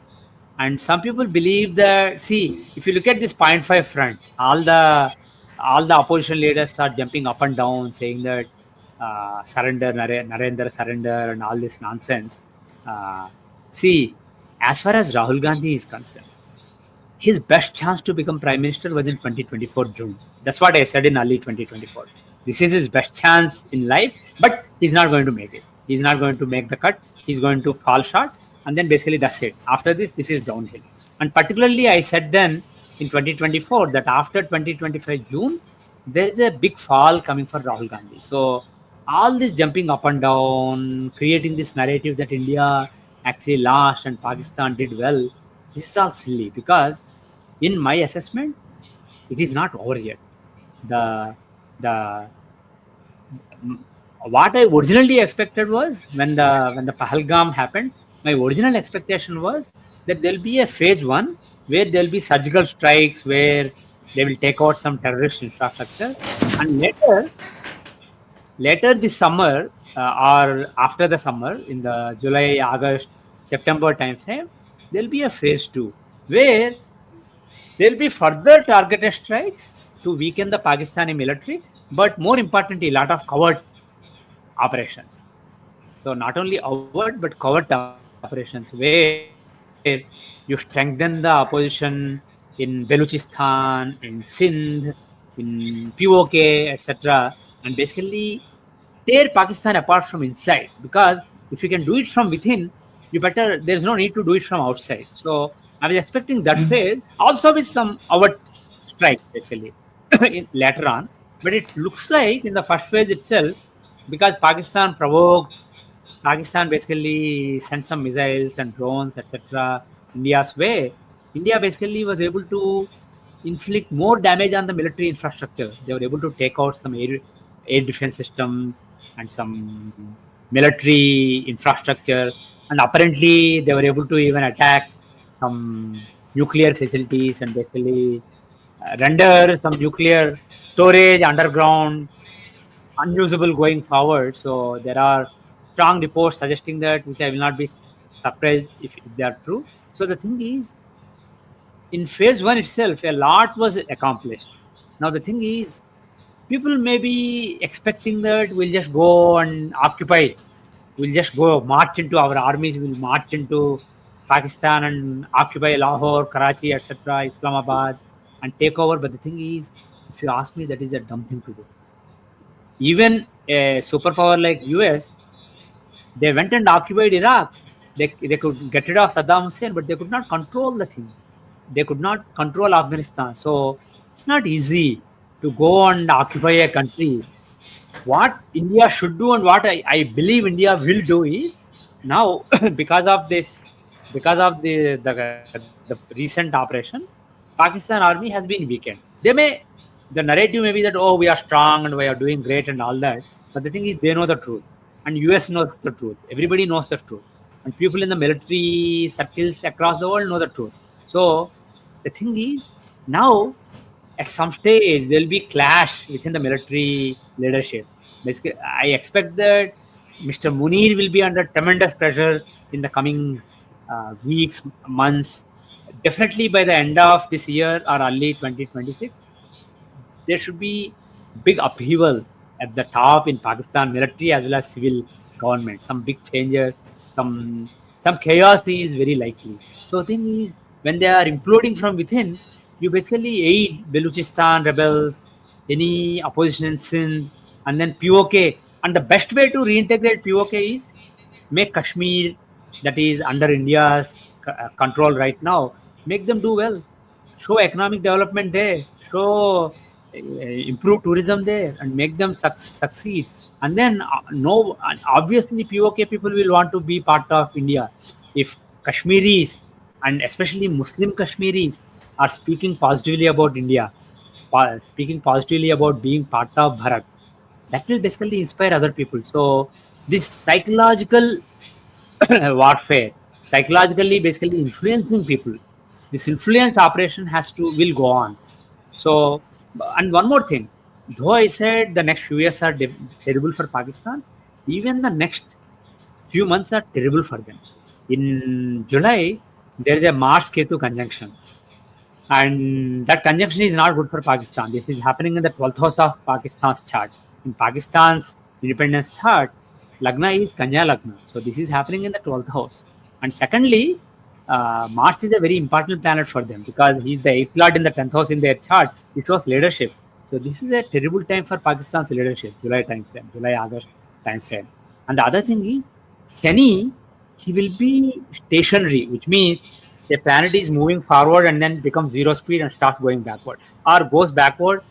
and some people believe that, see, if you look at this point 5 front, all the opposition leaders are jumping up and down saying that surrender, Narendra surrender, and all this nonsense. Uh, See, as far as Rahul Gandhi is concerned, his best chance to become prime minister was in 2024 June. That's what I said in early 2024. This is his best chance in life, but he's not going to make it. He's not going to make the cut. He's going to fall short, and then basically that's it. After this is downhill. And particularly, I said then in 2024 that after 2025 June, there is a big fall coming for Rahul Gandhi. So all this jumping up and down, creating this narrative that India actually lost and Pakistan did well, this is all silly because in my assessment, it is not over yet. The the what I originally expected was when the Pahalgam happened, my original expectation was that there'll be a phase one where there'll be surgical strikes where they will take out some terrorist infrastructure, and later this summer or after the summer in the July, August, September timeframe, there'll be a phase two where there will be further targeted strikes to weaken the Pakistani military, but more importantly, a lot of covert operations. So not only overt but covert operations where you strengthen the opposition in Balochistan, in Sindh, in PoK, etc., and basically tear Pakistan apart from inside. Because if you can do it from within, you better. There's no need to do it from outside. So I was expecting that phase, also with some overt strike basically later on. But it looks like in the first phase itself, because Pakistan basically sent some missiles and drones, etc. India's way. India basically was able to inflict more damage on the military infrastructure. They were able to take out some air defense systems and some military infrastructure, and apparently they were able to even attack some nuclear facilities and basically render some nuclear storage underground unusable going forward. So there are strong reports suggesting that, which I will not be surprised if they are true. So the thing is, in phase one itself, a lot was accomplished. Now the thing is, people may be expecting that we'll just go and occupy, we'll just go march into our armies, we'll march into Pakistan and occupy Lahore, Karachi, etc., Islamabad, and take over. But the thing is, if you ask me, that is a dumb thing to do. Even a superpower like US, they went and occupied Iraq. They could get rid of Saddam Hussein, but they could not control the thing. They could not control Afghanistan. So it's not easy to go and occupy a country. What India should do and what I believe India will do is now because of this, because of the recent operation, Pakistan army has been weakened. The narrative may be that, oh, we are strong and we are doing great and all that, but the thing is they know the truth, and US knows the truth. Everybody knows the truth, and people in the military circles across the world know the truth. So the thing is now at some stage there will be clash within the military leadership. Basically, I expect that Mr. Munir will be under tremendous pressure in the coming weeks, months. Definitely by the end of this year or early 2026, there should be big upheaval at the top in Pakistan military as well as civil government. Some big changes, some chaos is very likely. So the thing is, when they are imploding from within, you basically aid Balochistan rebels, any opposition in Sindh, and then PoK. And the best way to reintegrate PoK is make Kashmir, that is under India's control right now, make them do well, show economic development there, show improve tourism there, and make them succeed. And then no, and obviously POK people will want to be part of India. If Kashmiris and especially Muslim Kashmiris are speaking positively about India, speaking positively about being part of Bharat, that will basically inspire other people. So this psychological warfare, psychologically basically influencing people, this influence operation has to will go on. So, and one more thing, though I said the next few years are terrible for Pakistan, even the next few months are terrible for them. In July, there is a Mars Ketu conjunction, and that conjunction is not good for Pakistan. This is happening in the 12th house of Pakistan's chart. In Pakistan's independence chart, Lagna is Kanya Lagna. So this is happening in the 12th house. And secondly, Mars is a very important planet for them because he's the 8th lord in the 10th house in their chart. It shows leadership. So this is a terrible time for Pakistan's leadership, July time frame, July August time frame. And the other thing is, Shani, he will be stationary, which means a planet is moving forward and then becomes zero speed and starts going backward, or goes backward,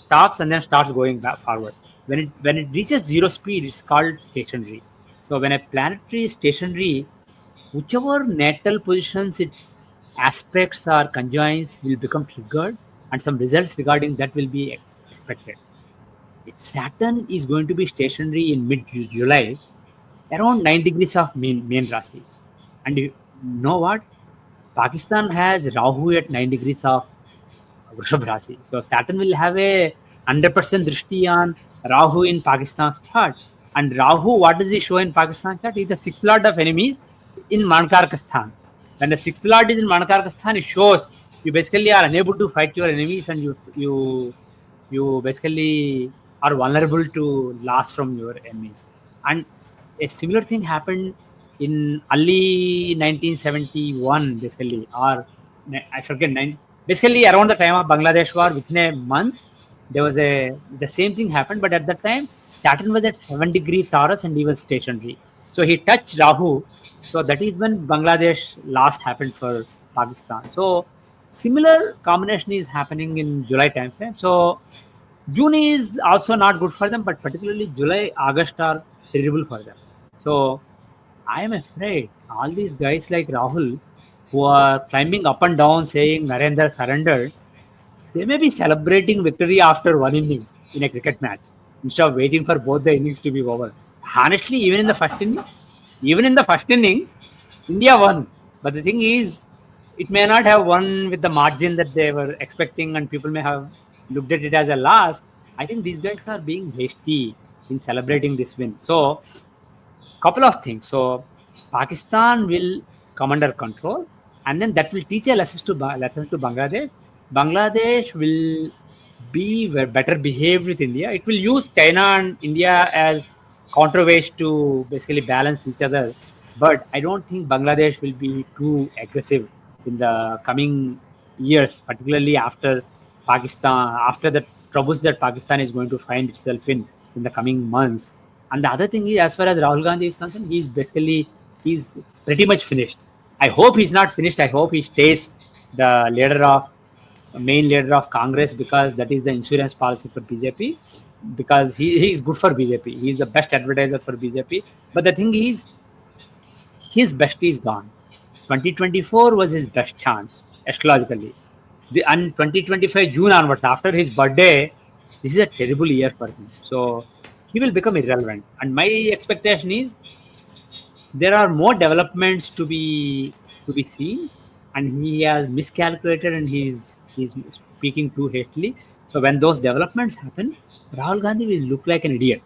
stops and then starts going back forward. When it reaches zero speed, it's called stationary. So when a planetary is stationary, whichever natal positions it aspects or conjoins will become triggered, and some results regarding that will be expected. Saturn is going to be stationary in mid July, around 9 degrees of main Rasi. And you know what? Pakistan has Rahu at 9 degrees of Vrishab Rasi. So Saturn will have a 100% drishti on Rahu in Pakistan's chart. And Rahu, what does he show in Pakistan's chart? He's the sixth lord of enemies in Mankarkastan. When the sixth lord is in Mankarkastan, it shows you basically are unable to fight your enemies, and you basically are vulnerable to loss from your enemies. And a similar thing happened in early 1971, basically, or I forget, basically around the time of Bangladesh war, within a month, there was the same thing happened, but at that time, Saturn was at 7 degree Taurus and he was stationary. So he touched Rahu. So that is when Bangladesh last happened for Pakistan. So similar combination is happening in July timeframe. So June is also not good for them, but particularly July, August are terrible for them. So I am afraid all these guys like Rahul who are climbing up and down saying Narendra surrendered, they may be celebrating victory after one innings in a cricket match instead of waiting for both the innings to be over. Honestly, even in the first innings, India won. But the thing is, it may not have won with the margin that they were expecting, and people may have looked at it as a loss. I think these guys are being hasty in celebrating this win. So couple of things. So Pakistan will come under control, and then that will teach a lessons to Bangladesh. Bangladesh will be better behaved with India. It will use China and India as counterweights to basically balance each other. But I don't think Bangladesh will be too aggressive in the coming years, particularly after Pakistan, after the troubles that Pakistan is going to find itself in the coming months. And the other thing is, as far as Rahul Gandhi is concerned, he's pretty much finished. I hope he's not finished. I hope he stays the main leader of Congress, because that is the insurance policy for BJP. Because he is good for BJP. He is the best advertiser for BJP. But the thing is, his best is gone. 2024 was his best chance astrologically. And 2025 June onwards, after his birthday, this is a terrible year for him. So he will become irrelevant. And my expectation is there are more developments to be seen, and he has miscalculated and he's speaking too hastily. So when those developments happen, Rahul Gandhi will look like an idiot.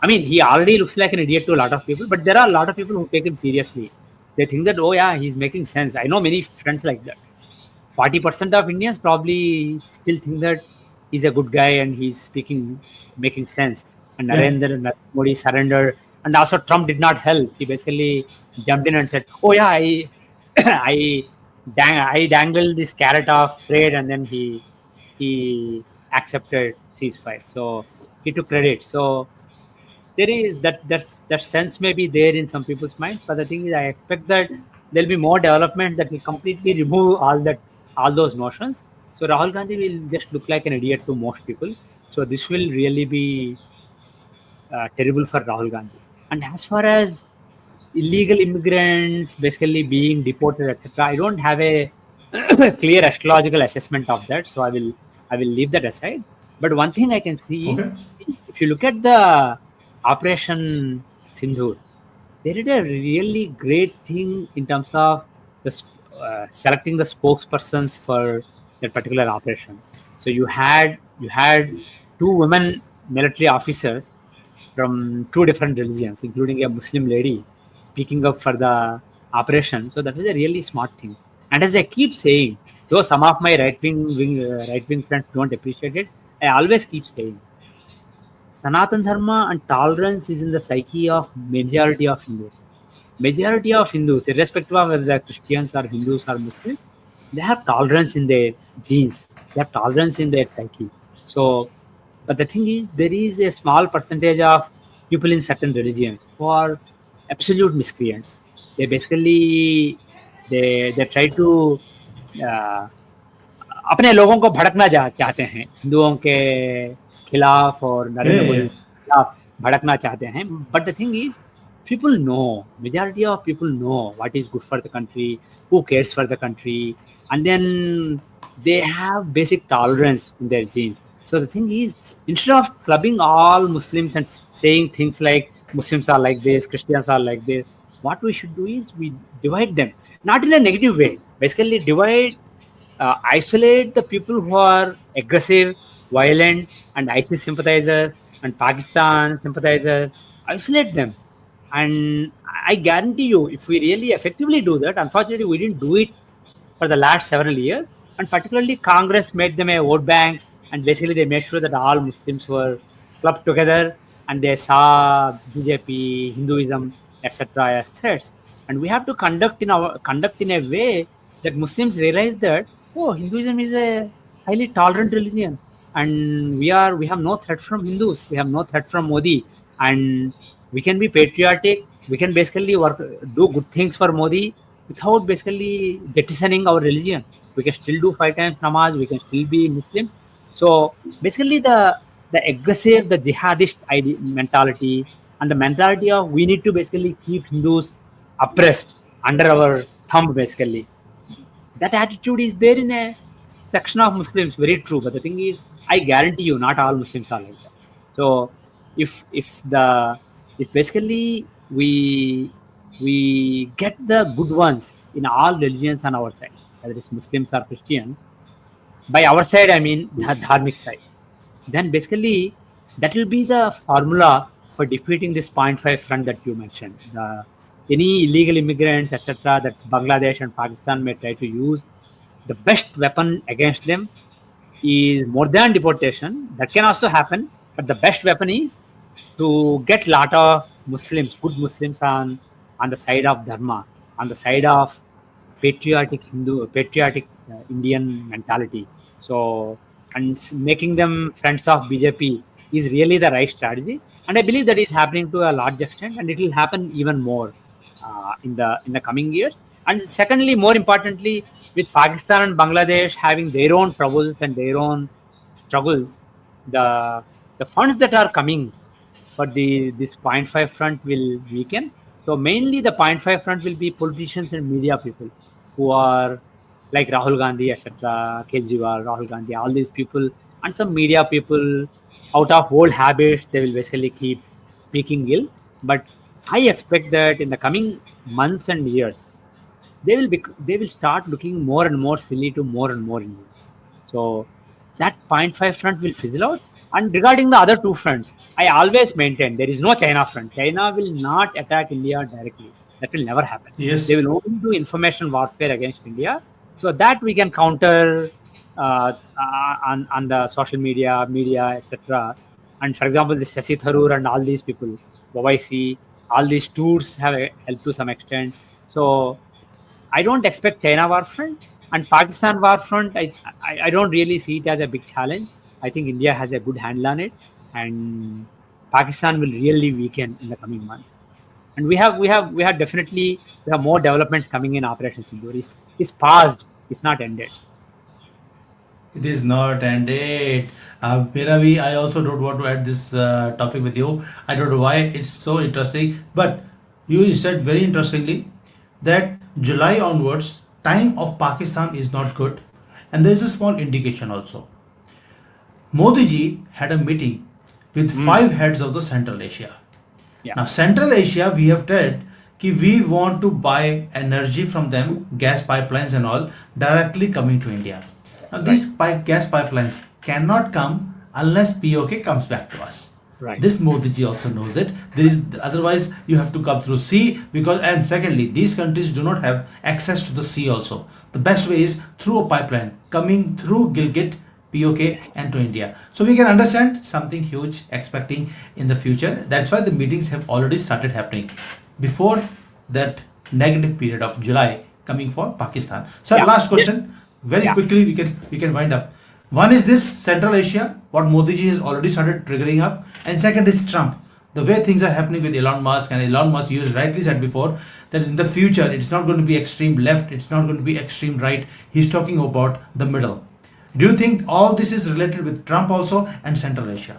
I mean, he already looks like an idiot to a lot of people, but there are a lot of people who take him seriously. They think that, oh yeah, he's making sense. I know many friends like that. 40% of Indians probably still think that he's a good guy and he's speaking, making sense. And Yeah. Narendra Modi surrendered, and also Trump did not help. He basically jumped in and said, "Oh yeah, I, I dangled this carrot of trade," and then he accepted ceasefire. So he took credit. So there is that sense may be there in some people's minds, but the thing is, I expect that there'll be more development that will completely remove all those notions. So Rahul Gandhi will just look like an idiot to most people. So this will really be terrible for Rahul Gandhi. And as far as illegal immigrants basically being deported, etc., I don't have a clear astrological assessment of that, so I will leave that aside. But one thing I can see, Okay. if you look at the Operation Sindhur, they did a really great thing in terms of selecting the spokespersons for that particular operation. So you had two women military officers from two different religions, including a Muslim lady speaking up for the operation. So that was a really smart thing. And as I keep saying, though some of my right wing friends don't appreciate it, I always keep saying Sanatan Dharma and tolerance is in the psyche of majority of Hindus. Majority of Hindus, irrespective of whether they're Christians or Hindus or Muslims, they have tolerance in their genes. They have tolerance in their psyche. So, but the thing is, there is a small percentage of people in certain religions who are absolute miscreants. They basically they try to uh, अपने लोगों को भड़कना चाहते हैं हिंदुओं के खिलाफ और Yeah, Narendra yeah, Modi yeah. के खिलाफ भड़कना चाहते हैं but the thing is people know majority of people know what is good for the country, who cares for the country, and then they have basic tolerance in their genes. So the thing is, instead of clubbing all Muslims and saying things like Muslims are like this, Christians are like this, what we should do is we divide them, not in a negative way, basically divide, isolate the people who are aggressive, violent, and ISIS sympathizers and Pakistan sympathizers. Isolate them, and I guarantee you, if we really effectively do that, unfortunately, we didn't do it for the last several years, and particularly Congress made them a vote bank, and basically they made sure that all Muslims were clubbed together, and they saw BJP, Hinduism, etc. as threats. And we have to conduct in a way that Muslims realize that, oh, Hinduism is a highly tolerant religion, and we have no threat from Hindus, we have no threat from Modi, and we can be patriotic. We can basically do good things for Modi without basically jettisoning our religion. We can still do 5 times namaz. We can still be Muslim. So basically, the aggressive, the jihadist mentality, and the mentality of we need to basically keep Hindus oppressed under our thumb, basically, that attitude is there in a section of Muslims. Very true. But the thing is, I guarantee you, not all Muslims are like that. So if basically we get the good ones in all religions on our side, whether it's Muslims or Christians, by our side I mean the dharmic side, then basically that will be the formula for defeating this point 0.5 front that you mentioned. Any illegal immigrants, etc., that Bangladesh and Pakistan may try to use, the best weapon against them is more than deportation. That can also happen, but the best weapon is to get lot of Muslims, good Muslims, on the side of Dharma, on the side of patriotic Indian mentality. So, and making them friends of BJP is really the right strategy, and I believe that is happening to a large extent, and it will happen even more in the coming years. And secondly, more importantly, with Pakistan and Bangladesh having their own troubles and their own struggles, the the funds that are coming for this zero point 0.5 front will weaken. So mainly the zero point 0.5 front will be politicians and media people who are like Rahul Gandhi, etc., Kejriwal, Rahul Gandhi, all these people, and some media people out of old habits, they will basically keep speaking ill. But I expect that in the coming months and years, they will start looking more and more silly to more and more Indians. So that zero point 0.5 front will fizzle out. And regarding the other two fronts, I always maintain there is no China front. China will not attack India directly. That will never happen. They Yes. will only do information warfare against India. So that we can counter on the social media, etc. And for example, this Sasi Tharoor and all these people, OIC, all these tours have helped to some extent. So I don't expect China war front and Pakistan war front. I don't really see it as a big challenge. I think India has a good handle on it, and Pakistan will really weaken in the coming months. And we have definitely we have more developments coming in Operation Sindoor. It's paused. It's not ended. It is not, and it. Piravi, I also don't want to add this topic with you. I don't know why it's so interesting, but you said very interestingly that July onwards, time of Pakistan is not good, and there is a small indication also. Modi ji had a meeting with Mm. five heads of the Central Asia. Yeah. Now, Central Asia, we have said that we want to buy energy from them, gas pipelines and all, directly coming to India. Now, Right. these gas pipelines cannot come unless PoK comes back to us. Right. This Modi ji also knows it. There is otherwise you have to come through sea because, and secondly, these countries do not have access to the sea also. The best way is through a pipeline coming through Gilgit, PoK, and to India. So we can understand something huge expecting in the future. That's why the meetings have already started happening before that negative period of July coming for Pakistan. So Yeah. last question, very Yeah. quickly we can wind up. One is this Central Asia, what Modi ji has already started triggering up, and second is Trump. The way things are happening with Elon Musk, and Elon Musk, you rightly said before that in the future it's not going to be extreme left, it's not going to be extreme right. He's talking about the middle. Do you think all this is related with Trump also and Central Asia?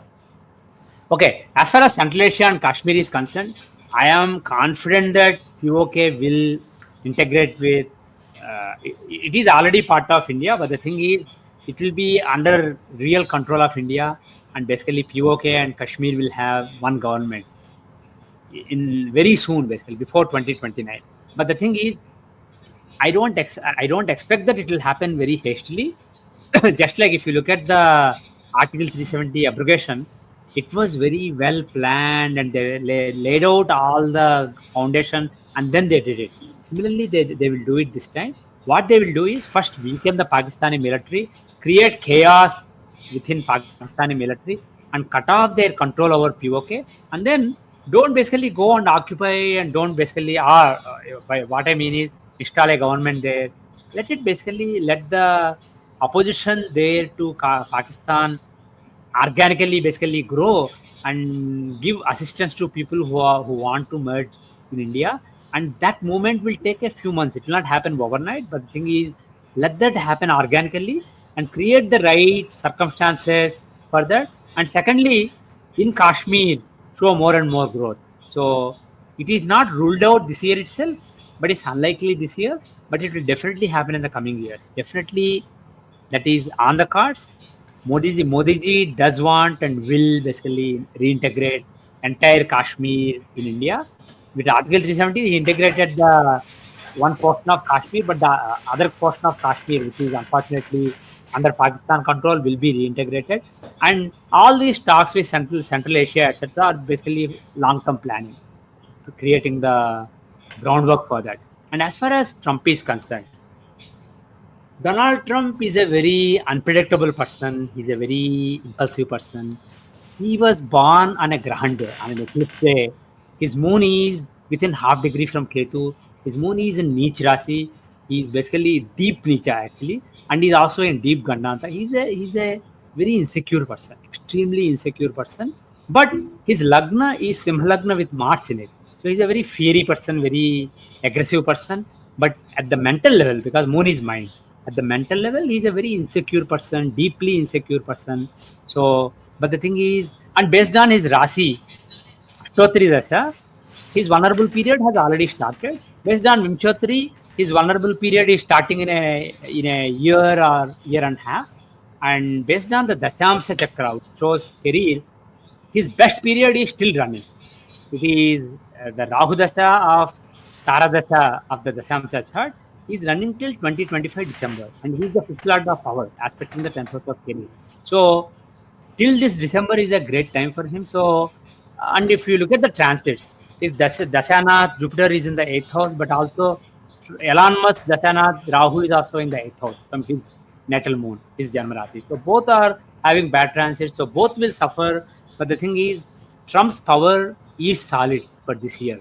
Okay, as far as Central Asia and Kashmir is concerned, I am confident that PoK will integrate with. It is already part of India, but the thing is, it will be under real control of India, and basically PoK and Kashmir will have one government in very soon, basically before 2029. But the thing is, I don't expect that it will happen very hastily. Just like if you look at the Article 370 abrogation, it was very well planned and they laid out all the foundation and then they did it. Similarly, they will do it this time. What they will do is first weaken the Pakistani military, create chaos within Pakistani military, and cut off their control over POK, and then don't basically go and occupy and don't basically by what I mean is install a government there. Let it basically let the opposition there to Pakistan organically basically grow and give assistance to people who want to merge in India. And that movement will take a few months. It will not happen overnight. But the thing is, let that happen organically and create the right circumstances for that. And secondly, in Kashmir, show more and more growth. So it is not ruled out this year itself, but it's unlikely this year. But it will definitely happen in the coming years. Definitely that is on the cards. Modi ji does want and will basically reintegrate entire Kashmir in India. With Article 370, he integrated the one portion of Kashmir, but the other portion of Kashmir, which is unfortunately under Pakistan control, will be reintegrated. And all these talks with Central Asia, etc., are basically long-term planning, to creating the groundwork for that. And as far as Trump is concerned, Donald Trump is a very unpredictable person. He's a very impulsive person. He was born on a grand day, on an eclipse day. His moon is within half degree from Ketu. His moon is in Neech Rasi. He's basically deep Neecha actually, and he's also in deep Gandanta. He's a very insecure person, extremely insecure person. But his Lagna is Simhalagna with Mars in it. So he's a very fiery person, very aggressive person. But at the mental level, because moon is mind, at the mental level, he's a very insecure person, deeply insecure person. So, but the thing is, and based on his Rasi, Ashtotri Dasha, his vulnerable period has already started. Based on Vimchotri, his vulnerable period is starting in a year or year and a half. And based on the Dasyamsa Chakra, which shows career, his best period is still running. It is the Rahu Dasha of Tara Dasha of the Dasyamsa chart is running till 2025 December, and he is the fifth lord of power, aspecting the 10th house of career. So till this December is a great time for him. So, and if you look at the transits, his Dasanath, Jupiter is in the 8th house, but also Elon Musk, Dasanath, Rahu is also in the 8th house from his natal moon, his Janma Rasi. So both are having bad transits, so both will suffer. But the thing is, Trump's power is solid for this year,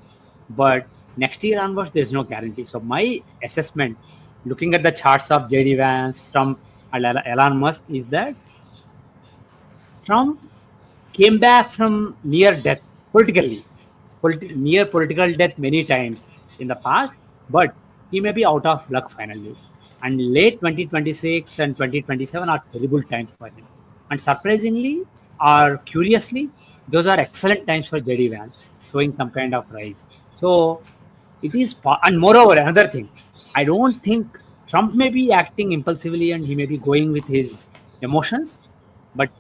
but next year onwards, there's no guarantee. So my assessment, looking at the charts of JD Vance, Trump, and Elon Musk, is that Trump came back from near death politically, near political death many times in the past, but he may be out of luck finally. And late 2026 and 2027 are terrible times for him. And surprisingly or curiously, those are excellent times for JD Vance, showing some kind of rise. So it is, and moreover, another thing, I don't think Trump may be acting impulsively and he may be going with his emotions, but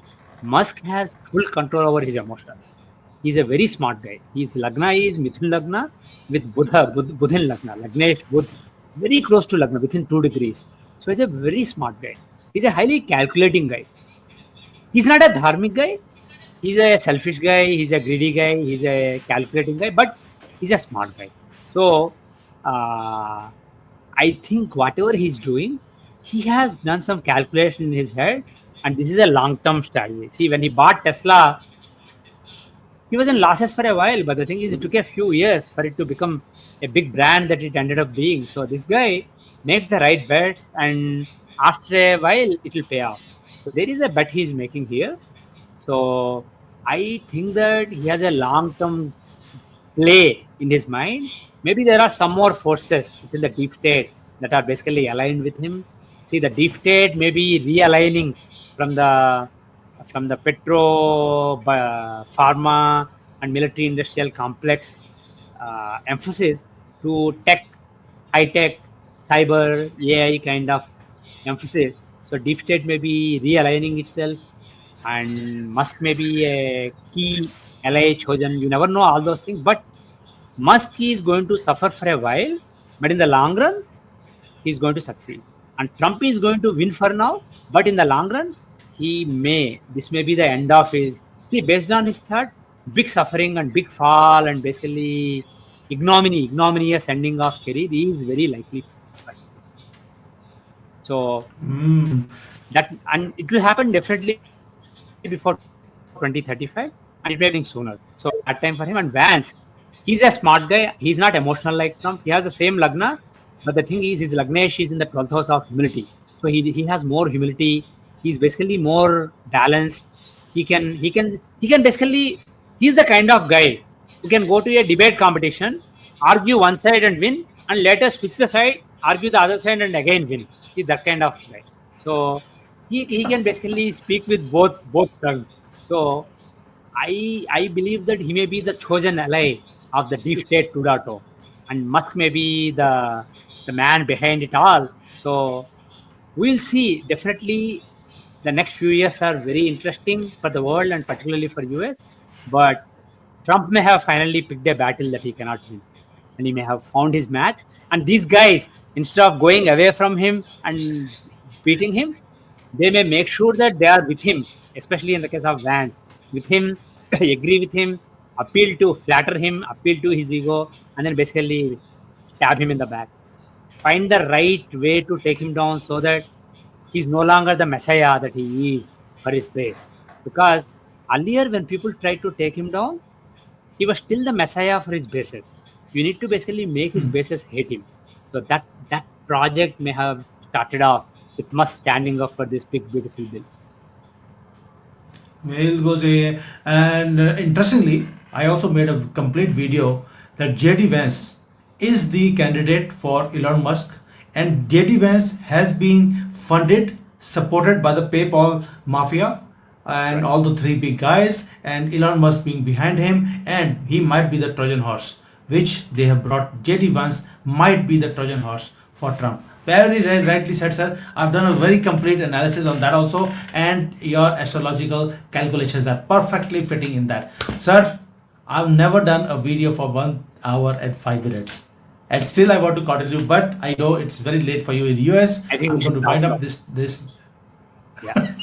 Musk has full control over his emotions. He's a very smart guy. His Lagna is Mithun Lagna with Budhin Lagna, Lagnesh Budh, very close to Lagna, within 2 degrees. So he's a very smart guy. He's a highly calculating guy. He's not a dharmic guy. He's a selfish guy. He's a greedy guy. He's a calculating guy, but he's a smart guy. So uh, I think whatever he's doing, he has done some calculation in his head, and this is a long-term strategy. See, when he bought Tesla, he was in losses for a while, but the thing is, it took a few years for it to become a big brand that it ended up being. So this guy makes the right bets, and after a while, it will pay off. So there is a bet he's making here. So I think that he has a long-term play in his mind. Maybe there are some more forces within the deep state that are basically aligned with him. See, the deep state may be realigning from the petro, pharma, and military industrial complex emphasis to tech, high tech, cyber, AI kind of emphasis. So deep state may be realigning itself, and Musk may be a key ally chosen. You never know all those things, but Musk is going to suffer for a while, but in the long run, he's going to succeed. And Trump is going to win for now, but in the long run, this may be the end of his, see, based on his chart, big suffering and big fall and basically ignominious ending of career is very likely. So that, and it will happen definitely before 2035, and it may be sooner. So that time for him. And Vance, he's a smart guy. He's not emotional like Trump. He has the same Lagna, but the thing is, his Lagnesh is in the 12th house of humility. So he has more humility. He's basically more balanced. He can basically, he's the kind of guy who can go to a debate competition, argue one side and win, and later switch the side, argue the other side and again win. He's that kind of guy. So he can basically speak with both tongues. So I believe that he may be the chosen ally of the deep state 2.0, and Musk may be the man behind it all. So we'll see. Definitely, the next few years are very interesting for the world and particularly for US. But Trump may have finally picked a battle that he cannot win, and he may have found his match. And these guys, instead of going away from him and beating him, they may make sure that they are with him, especially in the case of Vance, with him, agree with him, flatter him, appeal to his ego, and then basically stab him in the back. Find the right way to take him down so that he's no longer the messiah that he is for his base. Because earlier, when people tried to take him down, he was still the messiah for his bases. You need to basically make his bases hate him. So that project may have started off with Musk standing up for this big beautiful bill. Well, goes a, and interestingly, I also made a complete video that JD Vance is the candidate for Elon Musk, and JD Vance has been funded, supported by the PayPal mafia and Right. all the three big guys, and Elon Musk being behind him, and he might be the Trojan horse, which they have brought. JD Vance might be the Trojan horse for Trump. Very rightly said, sir. I've done a very complete analysis on that also, and your astrological calculations are perfectly fitting in that. Sir, I've never done a video for 1 hour and 5 minutes. And still I want to continue, but I know it's very late for you in US. I think I'm we going should to wind stop up now. this Yeah.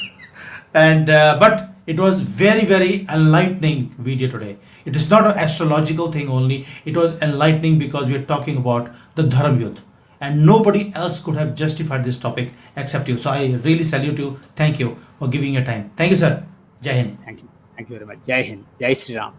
and but it was very enlightening video today. It is not an astrological thing only, it was enlightening because we are talking about the Dharam Yudh, and nobody else could have justified this topic except you. So I really salute you. Thank you for giving your time. Thank you, sir. Jai Hind. Thank you. Thank you very much. Jai Hind. Jai Sri Ram.